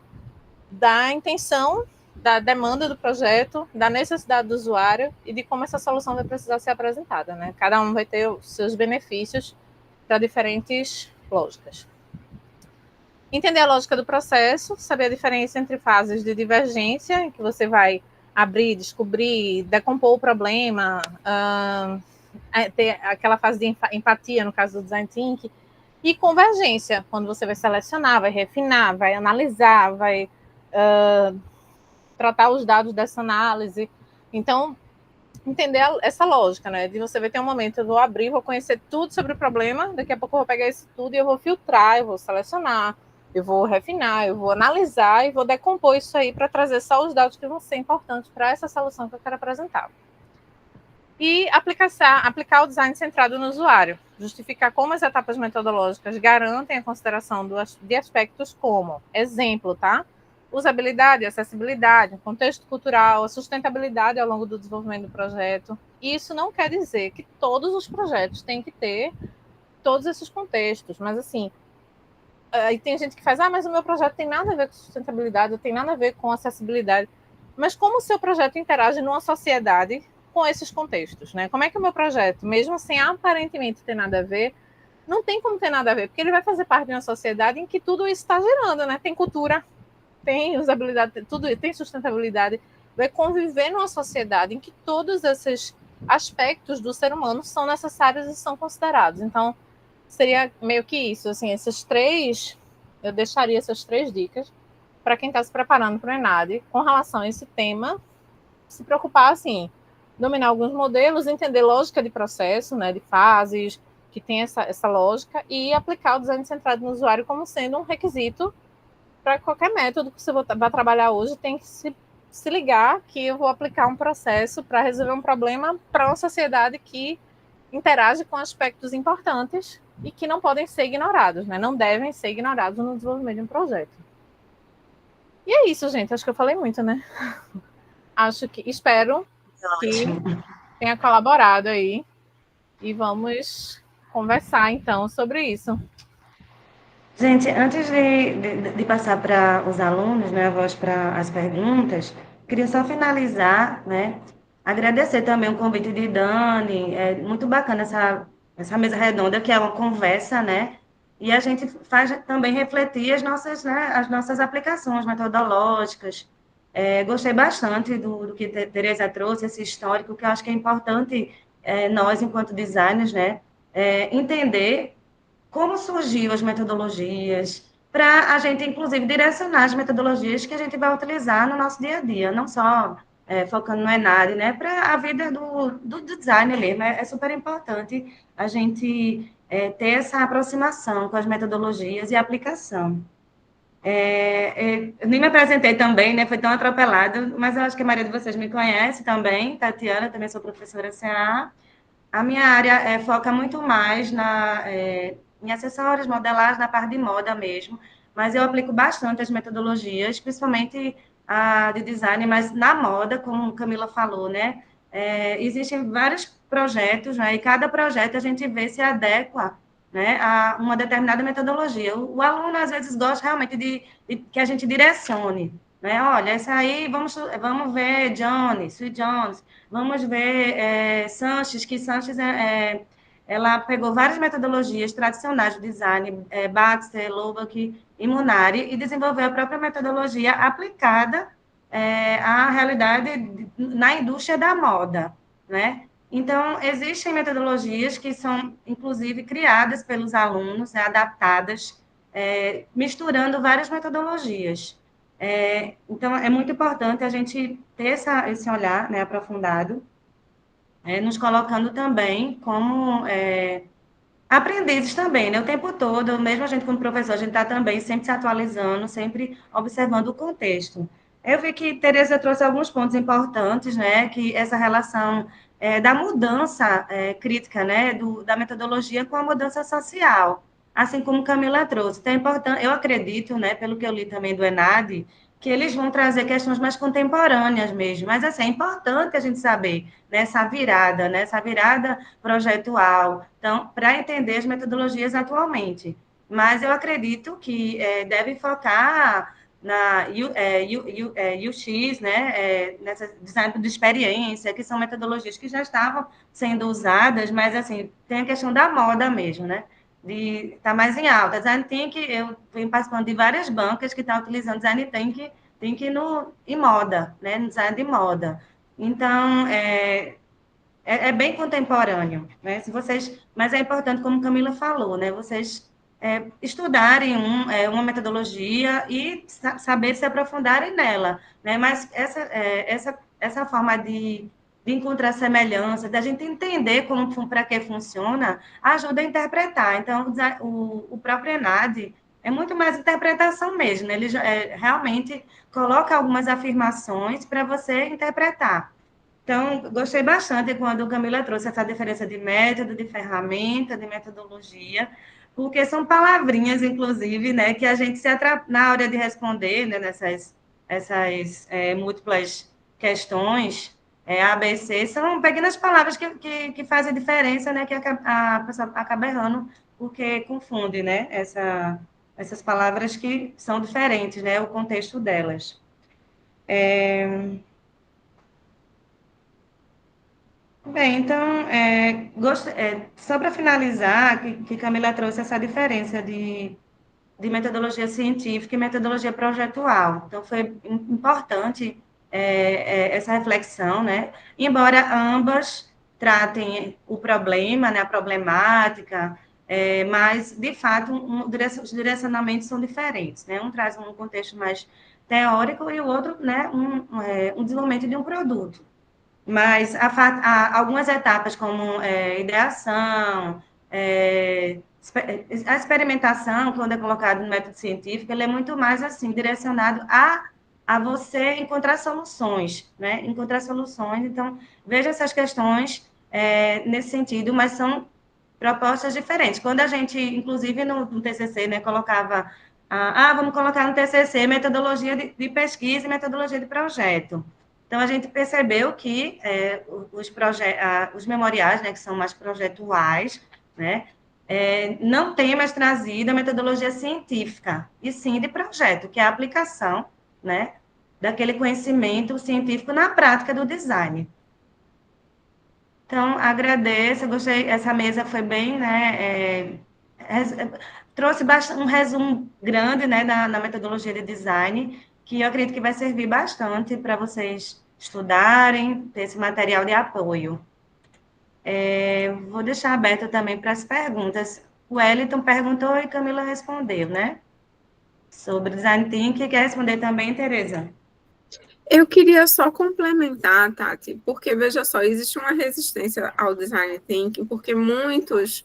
da intenção, da demanda do projeto, da necessidade do usuário e de como essa solução vai precisar ser apresentada, né? Cada um vai ter os seus benefícios para diferentes lógicas. Entender a lógica do processo, saber a diferença entre fases de divergência, em que você vai abrir, descobrir, decompor o problema, ter aquela fase de empatia, no caso do Design Thinking, e convergência, quando você vai selecionar, vai refinar, vai analisar, vai tratar os dados dessa análise. Então, entender essa lógica, né? De você vai ter um momento, eu vou abrir, vou conhecer tudo sobre o problema, daqui a pouco eu vou pegar isso tudo e eu vou filtrar, eu vou selecionar, eu vou refinar, eu vou analisar e vou decompor isso aí para trazer só os dados que vão ser importantes para essa solução que eu quero apresentar. E aplicar o design centrado no usuário, justificar como as etapas metodológicas garantem a consideração de aspectos como, exemplo, tá? Usabilidade, acessibilidade, contexto cultural, a sustentabilidade ao longo do desenvolvimento do projeto. Isso não quer dizer que todos os projetos têm que ter todos esses contextos, mas assim, aí tem gente que faz, mas o meu projeto tem nada a ver com sustentabilidade, tem nada a ver com acessibilidade. Mas como o seu projeto interage numa sociedade com esses contextos, né? Como é que o meu projeto, mesmo sem aparentemente ter nada a ver, não tem como ter nada a ver, porque ele vai fazer parte de uma sociedade em que tudo isso está girando, né? Tem cultura, tem usabilidade, tudo, tem sustentabilidade, vai conviver numa sociedade em que todos esses aspectos do ser humano são necessários e são considerados. Então, seria meio que isso, assim, eu deixaria essas 3 dicas para quem está se preparando para o ENAD com relação a esse tema, se preocupar, assim, dominar alguns modelos, entender lógica de processo, né, de fases, que tem essa lógica, e aplicar o design centrado no usuário como sendo um requisito para qualquer método que você vai trabalhar hoje, tem que se ligar que eu vou aplicar um processo para resolver um problema para uma sociedade que interage com aspectos importantes e que não podem ser ignorados, né? Não devem ser ignorados no desenvolvimento de um projeto. E é isso, gente. Acho que eu falei muito, né? Espero que tenha colaborado aí e vamos conversar, então, sobre isso. Gente, antes de passar para os alunos, né, a voz para as perguntas, queria só finalizar, né, agradecer também o convite de Dani, é muito bacana essa mesa redonda, que é uma conversa, né, e a gente faz também refletir as nossas aplicações metodológicas. Gostei bastante do que Teresa trouxe, esse histórico, que eu acho que é importante nós, enquanto designers, né, entender como surgiu as metodologias, para a gente, inclusive, direcionar as metodologias que a gente vai utilizar no nosso dia a dia, não só focando no ENAD, né, para a vida do design mesmo. É super importante a gente ter essa aproximação com as metodologias e aplicação. Eu nem me apresentei também, né, foi tão atropelado, mas eu acho que a maioria de vocês me conhece também, Tatiana, também sou professora CA. A minha área foca muito mais em acessórios, modelagem, na parte de moda mesmo, mas eu aplico bastante as metodologias, principalmente a de design, mas na moda, como Camila falou, né? Existem vários projetos, né? E cada projeto a gente vê se adequa, né, a uma determinada metodologia. O aluno, às vezes, gosta realmente de que a gente direcione, né? Olha, essa aí, vamos ver Jones, Sweet Jones, vamos ver Sanches, que Sanches ela pegou várias metodologias tradicionais do design, Baxter, Lubbock e Munari, e desenvolveu a própria metodologia aplicada à realidade na indústria da moda, né? Então, existem metodologias que são, inclusive, criadas pelos alunos, né, adaptadas, misturando várias metodologias. Então, é muito importante a gente ter esse olhar, né, aprofundado, nos colocando também como aprendizes também, né? O tempo todo, mesmo a gente como professor, a gente está também sempre se atualizando, sempre observando o contexto. Eu vi que Teresa trouxe alguns pontos importantes, né? Que essa relação da mudança crítica, né? Da metodologia com a mudança social, assim como Camila trouxe. Então, é importante, eu acredito, né? Pelo que eu li também do ENAD, que eles vão trazer questões mais contemporâneas mesmo. Mas, assim, é importante a gente saber né, essa virada projetual, então, para entender as metodologias atualmente. Mas eu acredito que deve focar na UX, né, nessa design de experiência, que são metodologias que já estavam sendo usadas, mas, assim, tem a questão da moda mesmo, né, de estar mais em alta. Design Thinking, eu venho participando de várias bancas que estão utilizando Design Thinking em moda, né, no design de moda. Então, bem contemporâneo, né? Se vocês, mas é importante, como Camila falou, né? Vocês estudarem uma metodologia e saber se aprofundarem nela, né? Mas essa forma de encontrar semelhança, da gente entender como para que funciona, ajuda a interpretar. Então, o próprio ENAD é muito mais interpretação mesmo, né? Ele realmente coloca algumas afirmações para você interpretar. Então, gostei bastante quando Camila trouxe essa diferença de método, de ferramenta, de metodologia, porque são palavrinhas, inclusive, né, que a gente se na hora de responder, né, essas múltiplas questões, A, B, C, são pequenas palavras que fazem diferença, né, que a pessoa acaba errando, porque confunde, né, essas palavras que são diferentes, né, o contexto delas. Bem, então, só para finalizar, que Camila trouxe essa diferença de metodologia científica e metodologia projetual. Então, foi importante essa reflexão, né? Embora ambas tratem o problema, né, a problemática, mas, de fato, os direcionamentos são diferentes, né? Um traz um contexto mais teórico e o outro, né, um desenvolvimento de um produto. Mas algumas etapas, como ideação, a experimentação, quando é colocado no método científico, ele é muito mais assim, direcionado a você encontrar soluções, né? Encontrar soluções. Então, veja essas questões nesse sentido, mas são propostas diferentes. Quando a gente, inclusive no TCC, né, colocava, vamos colocar no TCC metodologia de pesquisa e metodologia de projeto. Então, a gente percebeu que os memoriais, né, que são mais projetuais, né, não tem mais trazido a metodologia científica, e sim de projeto, que é a aplicação, né, daquele conhecimento científico na prática do design. Então, agradeço, gostei, essa mesa foi bem, né, trouxe um resumo grande, né, na metodologia de design, que eu acredito que vai servir bastante para vocês estudarem, ter esse material de apoio. Vou deixar aberto também para as perguntas. O Wellington perguntou e Camila respondeu, né? Sobre design thinking, quer responder também, Tereza? Eu queria só complementar, Tati, porque, veja só, existe uma resistência ao design thinking, porque muitos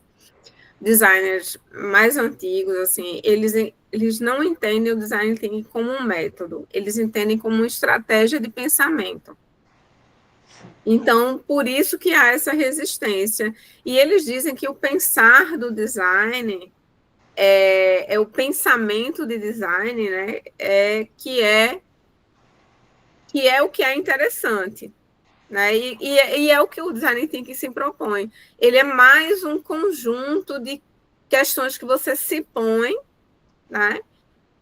designers mais antigos, assim, eles não entendem o design thinking como um método, eles entendem como uma estratégia de pensamento. Então, por isso que há essa resistência. E eles dizem que o pensar do design é o pensamento de design, né? Que é o que é interessante, né? E é o que o design thinking se propõe. Ele é mais um conjunto de questões que você se põe, né,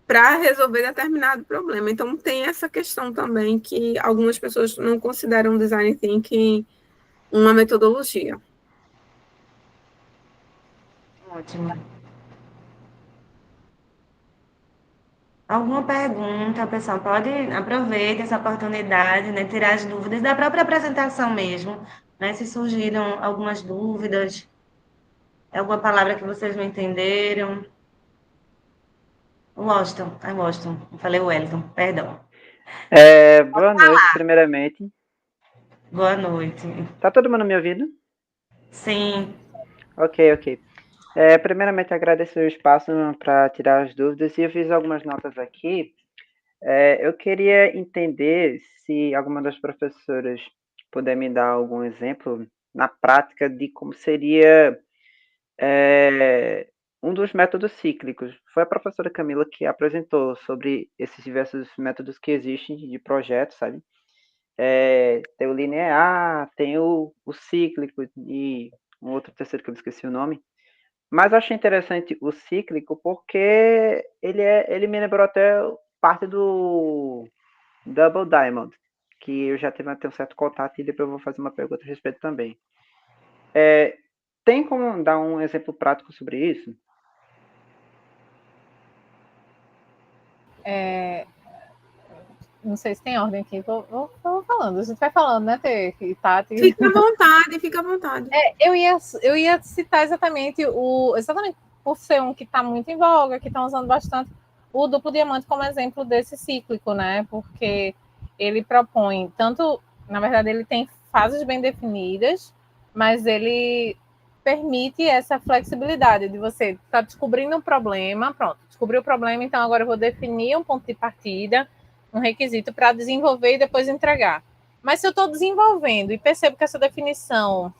para resolver determinado problema. Então, tem essa questão também que algumas pessoas não consideram o design thinking uma metodologia. Ótimo. Alguma pergunta, pessoal? Pode aproveitar essa oportunidade, né? Tirar as dúvidas da própria apresentação mesmo, né? Se surgiram algumas dúvidas, alguma palavra que vocês não entenderam. Washington, eu falei Wellington, perdão. Boa noite, primeiramente. Boa noite. Tá todo mundo me ouvindo? Sim. Ok. Primeiramente, agradecer o espaço para tirar as dúvidas, e eu fiz algumas notas aqui. Eu queria entender se alguma das professoras puder me dar algum exemplo na prática de como seria um dos métodos cíclicos. Foi a professora Camila que apresentou sobre esses diversos métodos que existem de projetos, sabe? Tem o linear, tem o cíclico e um outro terceiro que eu esqueci o nome. Mas eu achei interessante o cíclico porque ele me lembrou até parte do Double Diamond, que eu já tive até um certo contato, e depois eu vou fazer uma pergunta a respeito também. Tem como dar um exemplo prático sobre isso? Não sei se tem ordem aqui, vou falando. A gente vai falando, né, Tati? Fica à vontade. Eu ia citar exatamente por ser um que está muito em voga, que estão usando bastante, o duplo diamante como exemplo desse cíclico, né? Porque ele propõe tanto, na verdade, ele tem fases bem definidas, mas ele permite essa flexibilidade de você estar descobrindo um problema, pronto, descobri o problema, então agora eu vou definir um ponto de partida, um requisito para desenvolver e depois entregar. Mas se eu estou desenvolvendo e percebo que essa definição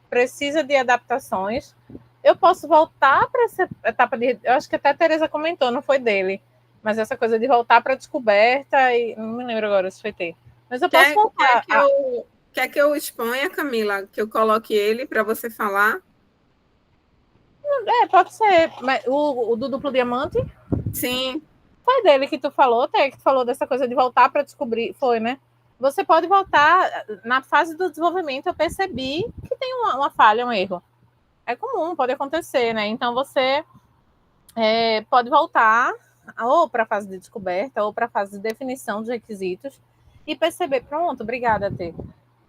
precisa de adaptações, eu posso voltar para essa etapa de... Eu acho que até a Tereza comentou, não foi dele, mas essa coisa de voltar para a descoberta, e não me lembro agora se foi ter. Mas eu posso voltar. Quer que eu exponha, Camila? Que eu coloque ele para você falar? Pode ser. Mas o do duplo diamante? Sim. Foi dele que tu falou, até que tu falou dessa coisa de voltar para descobrir. Foi, né? Você pode voltar. Na fase do desenvolvimento, eu percebi que tem uma falha, um erro. É comum, pode acontecer, né? Então você pode voltar ou para a fase de descoberta ou para a fase de definição dos requisitos e perceber, pronto, obrigada, Tê.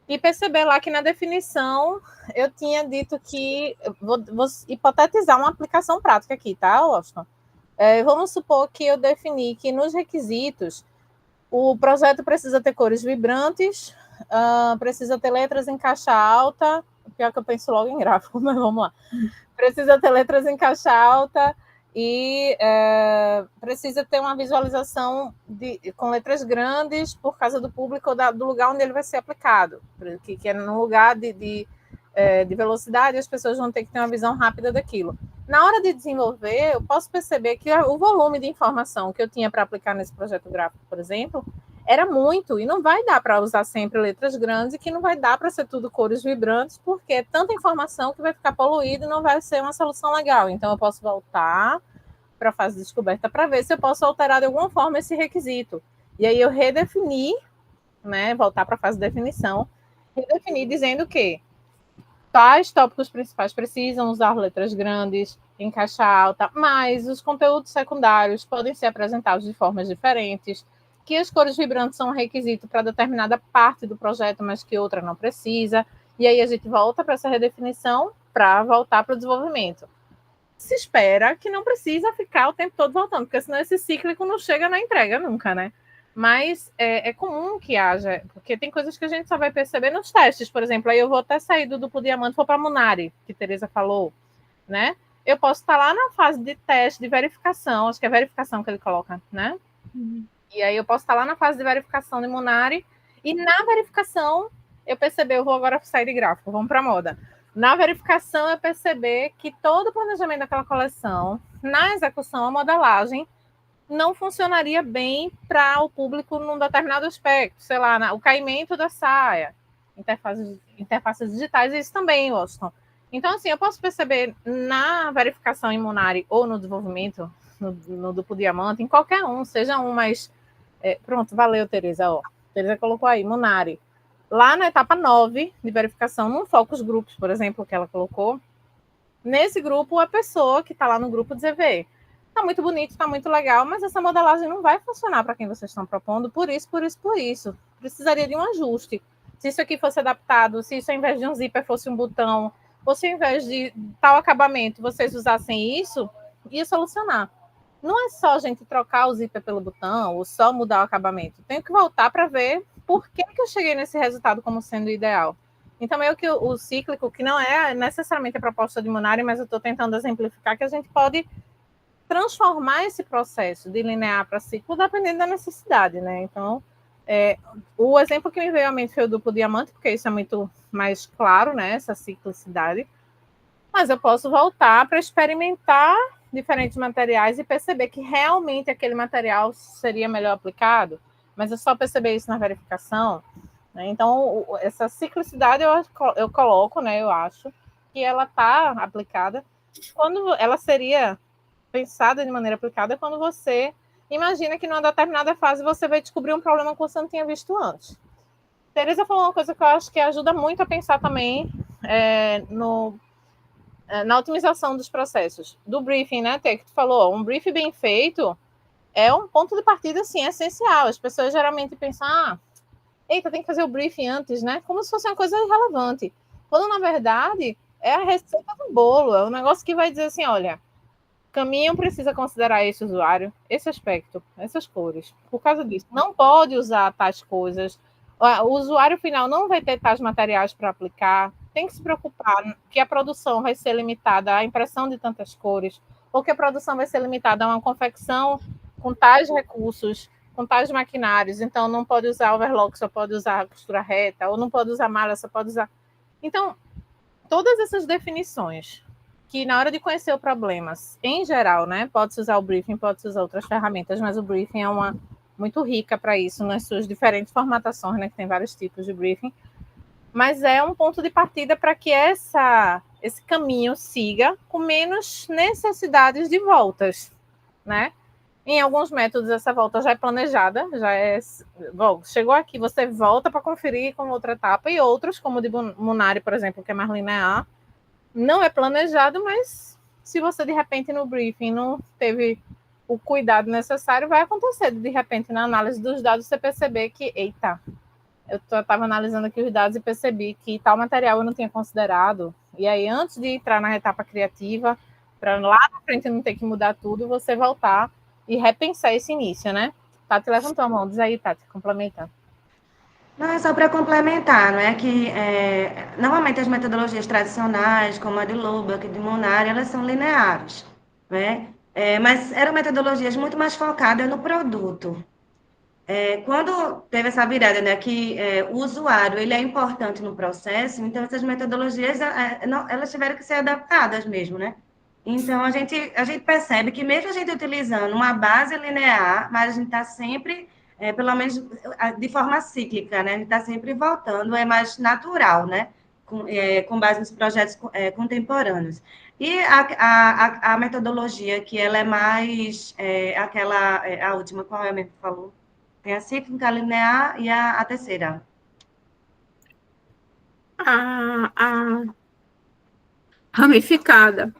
E perceber lá que na definição eu tinha dito que vou hipotetizar uma aplicação prática aqui, tá, Washington? Vamos supor que eu defini que nos requisitos o projeto precisa ter cores vibrantes, precisa ter letras em caixa alta, pior que eu penso logo em gráfico, mas vamos lá. Precisa ter letras em caixa alta e precisa ter uma visualização com letras grandes por causa do público do lugar onde ele vai ser aplicado, que é num lugar de velocidade, as pessoas vão ter que ter uma visão rápida daquilo. Na hora de desenvolver, eu posso perceber que o volume de informação que eu tinha para aplicar nesse projeto gráfico, por exemplo, era muito, e não vai dar para usar sempre letras grandes, e que não vai dar para ser tudo cores vibrantes, porque é tanta informação que vai ficar poluído e não vai ser uma solução legal. Então, eu posso voltar para a fase de descoberta para ver se eu posso alterar de alguma forma esse requisito. E aí eu redefini, né, voltar para a fase de definição, redefini dizendo que tais tópicos principais precisam usar letras grandes, em caixa alta, mas os conteúdos secundários podem ser apresentados de formas diferentes, que as cores vibrantes são um requisito para determinada parte do projeto, mas que outra não precisa. E aí a gente volta para essa redefinição para voltar para o desenvolvimento. Se espera que não precisa ficar o tempo todo voltando, porque senão esse cíclico não chega na entrega nunca, né? Mas é comum que haja, porque tem coisas que a gente só vai perceber nos testes, por exemplo. Aí eu vou até sair do duplo diamante e vou para a Munari, que a Tereza falou, né? Eu posso estar lá na fase de teste, de verificação, acho que é verificação que ele coloca, né? E aí eu posso estar lá na fase de verificação de Munari, e na verificação eu perceber, eu vou agora sair de gráfico, vamos para a moda. Na verificação eu perceber que todo o planejamento daquela coleção, na execução, a modelagem, não funcionaria bem para o público num determinado aspecto, sei lá, o caimento da saia, interfaces digitais, isso também, Washington. Então, assim, eu posso perceber na verificação em Munari ou no desenvolvimento, no duplo diamante, em qualquer um, seja um mais... pronto, valeu, Tereza. Tereza colocou aí, Munari. Lá na etapa 9 de verificação, num focus groups, por exemplo, que ela colocou, nesse grupo, a pessoa que está lá no grupo dizer, vê, está muito bonito, está muito legal, mas essa modelagem não vai funcionar para quem vocês estão propondo, por isso. Precisaria de um ajuste. Se isso aqui fosse adaptado, se isso ao invés de um zíper fosse um botão, ou se ao invés de tal acabamento vocês usassem isso, ia solucionar. Não é só a gente trocar o zíper pelo botão ou só mudar o acabamento. Tenho que voltar para ver por que eu cheguei nesse resultado como sendo ideal. Então, meio que o cíclico, que não é necessariamente a proposta de Munari, mas eu estou tentando exemplificar que a gente pode transformar esse processo de linear para ciclo dependendo da necessidade, né? Então, o exemplo que me veio à mente foi o duplo diamante, porque isso é muito mais claro, né? Essa ciclicidade. Mas eu posso voltar para experimentar diferentes materiais e perceber que realmente aquele material seria melhor aplicado, mas é só perceber isso na verificação, né? Então, essa ciclicidade eu coloco, né? Eu acho que ela está aplicada quando ela seria pensada de maneira aplicada quando você imagina que numa determinada fase você vai descobrir um problema que você não tinha visto antes. Tereza falou uma coisa que eu acho que ajuda muito a pensar também na otimização dos processos. Do briefing, né, Tê, que tu falou, um briefing bem feito é um ponto de partida, assim, essencial. As pessoas geralmente pensam, eita, tem que fazer o briefing antes, né? Como se fosse uma coisa irrelevante. Quando, na verdade, é a receita do bolo, é um negócio que vai dizer assim, olha, caminho precisa considerar esse usuário, esse aspecto, essas cores. Por causa disso, não pode usar tais coisas. O usuário final não vai ter tais materiais para aplicar. Tem que se preocupar que a produção vai ser limitada à impressão de tantas cores, ou que a produção vai ser limitada a uma confecção com tais recursos com tais maquinários, então não pode usar overlock, só pode usar costura reta, ou não pode usar malha, só pode usar... Então, todas essas definições, que na hora de conhecer o problema, em geral, né, pode-se usar o briefing, pode-se usar outras ferramentas, mas o briefing é uma muito rica para isso, nas suas diferentes formatações, né, que tem vários tipos de briefing, mas é um ponto de partida para que esse caminho siga com menos necessidades de voltas, né? Em alguns métodos, essa volta já é planejada, chegou aqui, você volta para conferir com outra etapa, e outros, como o de Munari, por exemplo, que é mais linear, não é planejado, mas se você, de repente, no briefing não teve o cuidado necessário, vai acontecer, de repente, na análise dos dados, você perceber que, eita, eu estava analisando aqui os dados e percebi que tal material eu não tinha considerado, e aí, antes de entrar na etapa criativa, para lá na frente não ter que mudar tudo, você voltar e repensar esse início, né? Tati levantou a mão, diz aí, Tati, complementa. Não, é só para complementar, não é que normalmente as metodologias tradicionais, como a de Lubbock, de Munari, elas são lineares, né? Mas eram metodologias muito mais focadas no produto. Quando teve essa virada, né, que o usuário ele é importante no processo, então essas metodologias elas tiveram que ser adaptadas mesmo, né? Então a gente percebe que mesmo a gente utilizando uma base linear, mas a gente está sempre, pelo menos de forma cíclica, né? A gente está sempre voltando, é mais natural, né? Com base nos projetos contemporâneos. E a metodologia que ela é mais a última, qual é mesmo que falou? Tem a cíclica linear e a terceira. A ramificada.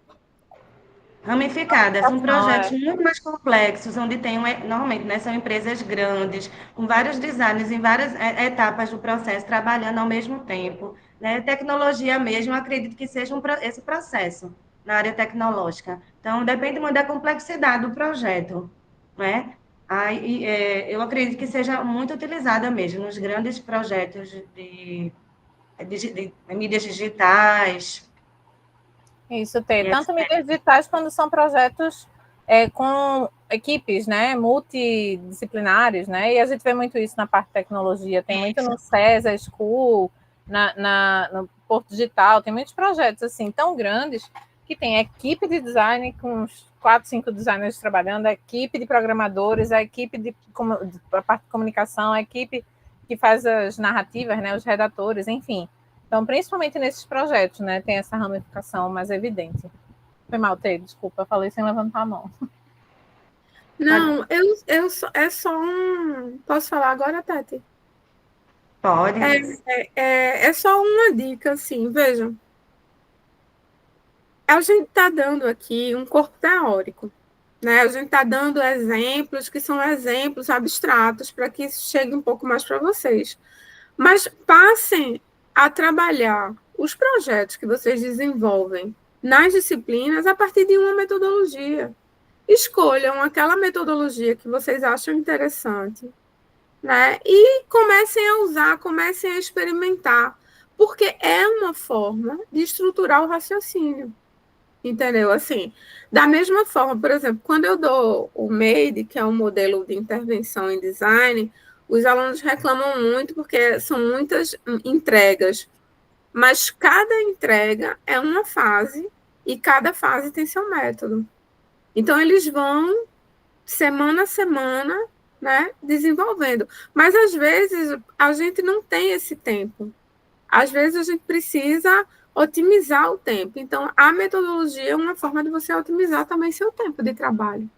Ramificada. São projetos muito mais complexos, onde tem, normalmente, né, são empresas grandes, com vários designers em várias etapas do processo, trabalhando ao mesmo tempo. Né? Tecnologia mesmo, acredito que seja esse processo na área tecnológica. Então, depende muito da complexidade do projeto. Né? Eu acredito que seja muito utilizada mesmo nos grandes projetos de mídias digitais. Isso tem. Tanto mídias digitais quando são projetos com equipes, né, multidisciplinares, né, e a gente vê muito isso na parte de tecnologia, tem muito no CESA School, no Porto Digital, tem muitos projetos assim tão grandes que tem equipe de design com uns 4, 5 designers trabalhando, a equipe de programadores, a equipe a parte de comunicação, a equipe que faz as narrativas, né, os redatores, enfim. Então, principalmente nesses projetos, né, tem essa ramificação mais evidente. Foi mal, Tei, desculpa, falei sem levantar a mão. Não, é só um... Posso falar agora, Tati? Pode. É só uma dica, assim, vejam. A gente está dando aqui um corpo teórico, né? A gente está dando exemplos que são exemplos abstratos para que isso chegue um pouco mais para vocês. Mas passem a trabalhar os projetos que vocês desenvolvem nas disciplinas a partir de uma metodologia. Escolham aquela metodologia que vocês acham interessante, né? E comecem a usar, comecem a experimentar, porque é uma forma de estruturar o raciocínio. Entendeu? Assim, da mesma forma, por exemplo, quando eu dou o MADE, que é um modelo de intervenção em design, os alunos reclamam muito porque são muitas entregas, mas cada entrega é uma fase e cada fase tem seu método. Então, eles vão, semana a semana, né, desenvolvendo. Mas, às vezes, a gente não tem esse tempo. Às vezes, a gente precisa otimizar o tempo. Então, a metodologia é uma forma de você otimizar também seu tempo de trabalho.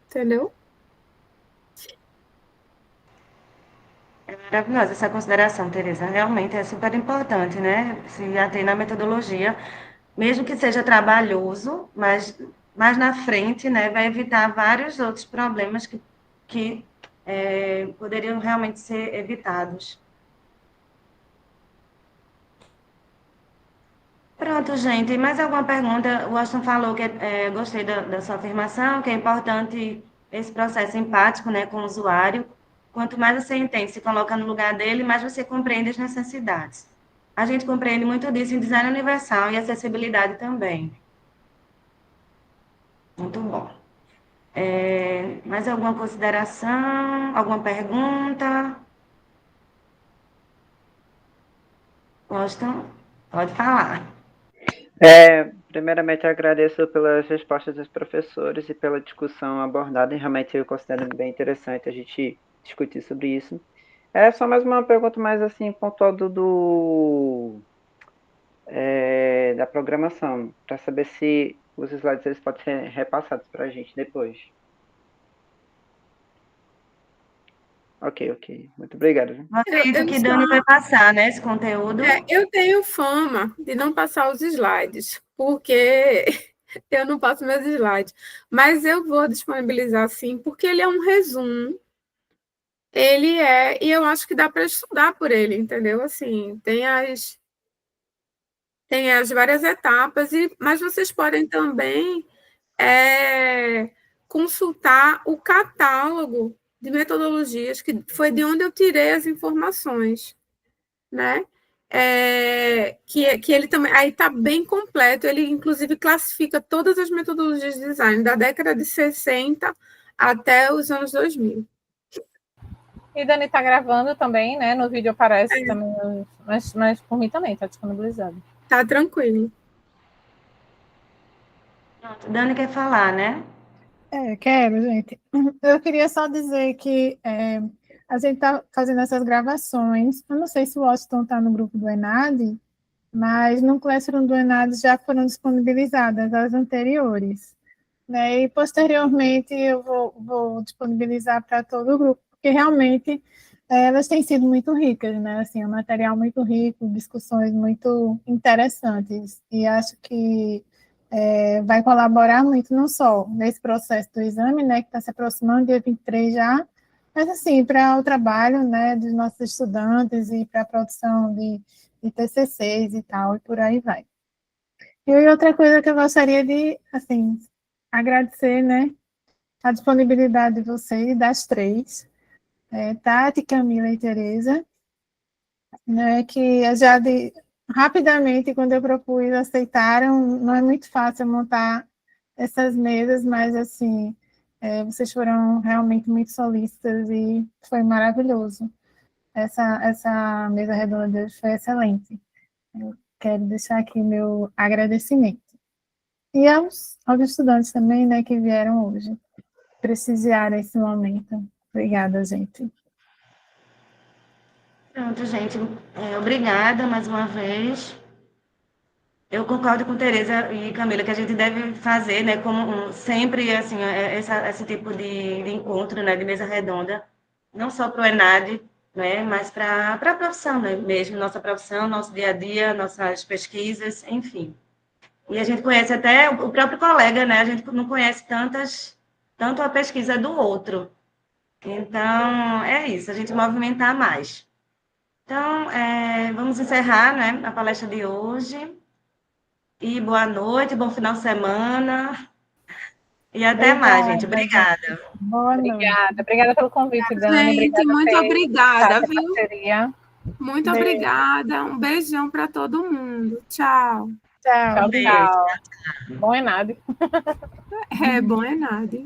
Entendeu? É maravilhosa essa consideração, Tereza. Realmente é super importante, né? Se ater na metodologia, mesmo que seja trabalhoso, mas mais na frente, né, vai evitar vários outros problemas que poderiam realmente ser evitados. Pronto, gente. Mais alguma pergunta? O Austin falou que gostei da sua afirmação, que é importante esse processo empático, né, com o usuário. Quanto mais você entende, se coloca no lugar dele, mais você compreende as necessidades. A gente compreende muito disso em design universal e acessibilidade também. Muito bom. Mais alguma consideração? Alguma pergunta? Gostam? Pode falar. Primeiramente, eu agradeço pelas respostas dos professores e pela discussão abordada, e realmente eu considero bem interessante a gente discutir sobre isso. É só mais uma pergunta mais assim, pontual da programação, para saber se os slides eles podem ser repassados para a gente depois. Ok. Muito obrigado. Viu? Eu acredito que Dani vai passar, né, esse conteúdo. Eu tenho fama de não passar os slides, porque eu não passo meus slides. Mas eu vou disponibilizar sim, porque ele é um resumo. E eu acho que dá para estudar por ele, entendeu? Assim, tem as várias etapas, mas vocês podem também consultar o catálogo de metodologias, que foi de onde eu tirei as informações, né? Que ele também aí está bem completo, ele inclusive classifica todas as metodologias de design, da década de 60 até os anos 2000. E Dani está gravando também, né? No vídeo aparece também, mas por mim também está disponibilizado. Tá tranquilo. Pronto, Dani quer falar, né? Quero, gente. Eu queria só dizer que a gente está fazendo essas gravações. Eu não sei se o Washington está no grupo do ENAD, mas no Classroom do ENAD já foram disponibilizadas as anteriores. Né? E posteriormente eu vou disponibilizar para todo o grupo, porque realmente elas têm sido muito ricas, né? Assim, um material muito rico, discussões muito interessantes, e acho que vai colaborar muito, não só nesse processo do exame, né, que está se aproximando, dia 23 já, mas assim, para o trabalho, né, dos nossos estudantes e para a produção de TCCs e tal, e por aí vai. E outra coisa que eu gostaria de, assim, agradecer, né, a disponibilidade de vocês, das três, Tati, Camila e Tereza, né, que rapidamente, quando eu propus, aceitaram. Não é muito fácil montar essas mesas, mas, assim, vocês foram realmente muito solícitas e foi maravilhoso. Essa mesa redonda de hoje foi excelente. Eu quero deixar aqui meu agradecimento. E aos estudantes também, né, que vieram hoje, prestigiaram esse momento. Obrigada, gente. Pronto, gente. Obrigada mais uma vez. Eu concordo com Tereza e Camila que a gente deve fazer, né, como sempre, assim, esse tipo de encontro, né, de mesa redonda, não só para o ENAD, né, mas para a profissão, né, mesmo, nossa profissão, nosso dia a dia, nossas pesquisas, enfim. E a gente conhece até o próprio colega, né, a gente não conhece tanto a pesquisa do outro. Então, é isso, a gente movimentar mais. Então, vamos encerrar, né, a palestra de hoje. E boa noite, bom final de semana. E até mais, gente. Obrigada. Boa noite. Obrigada pelo convite, Dani. Gente, muito obrigada, viu? Parceria. Muito obrigada. Um beijão para todo mundo. Tchau. Tchau. Tchau. Bom ENAD. Bom é nada.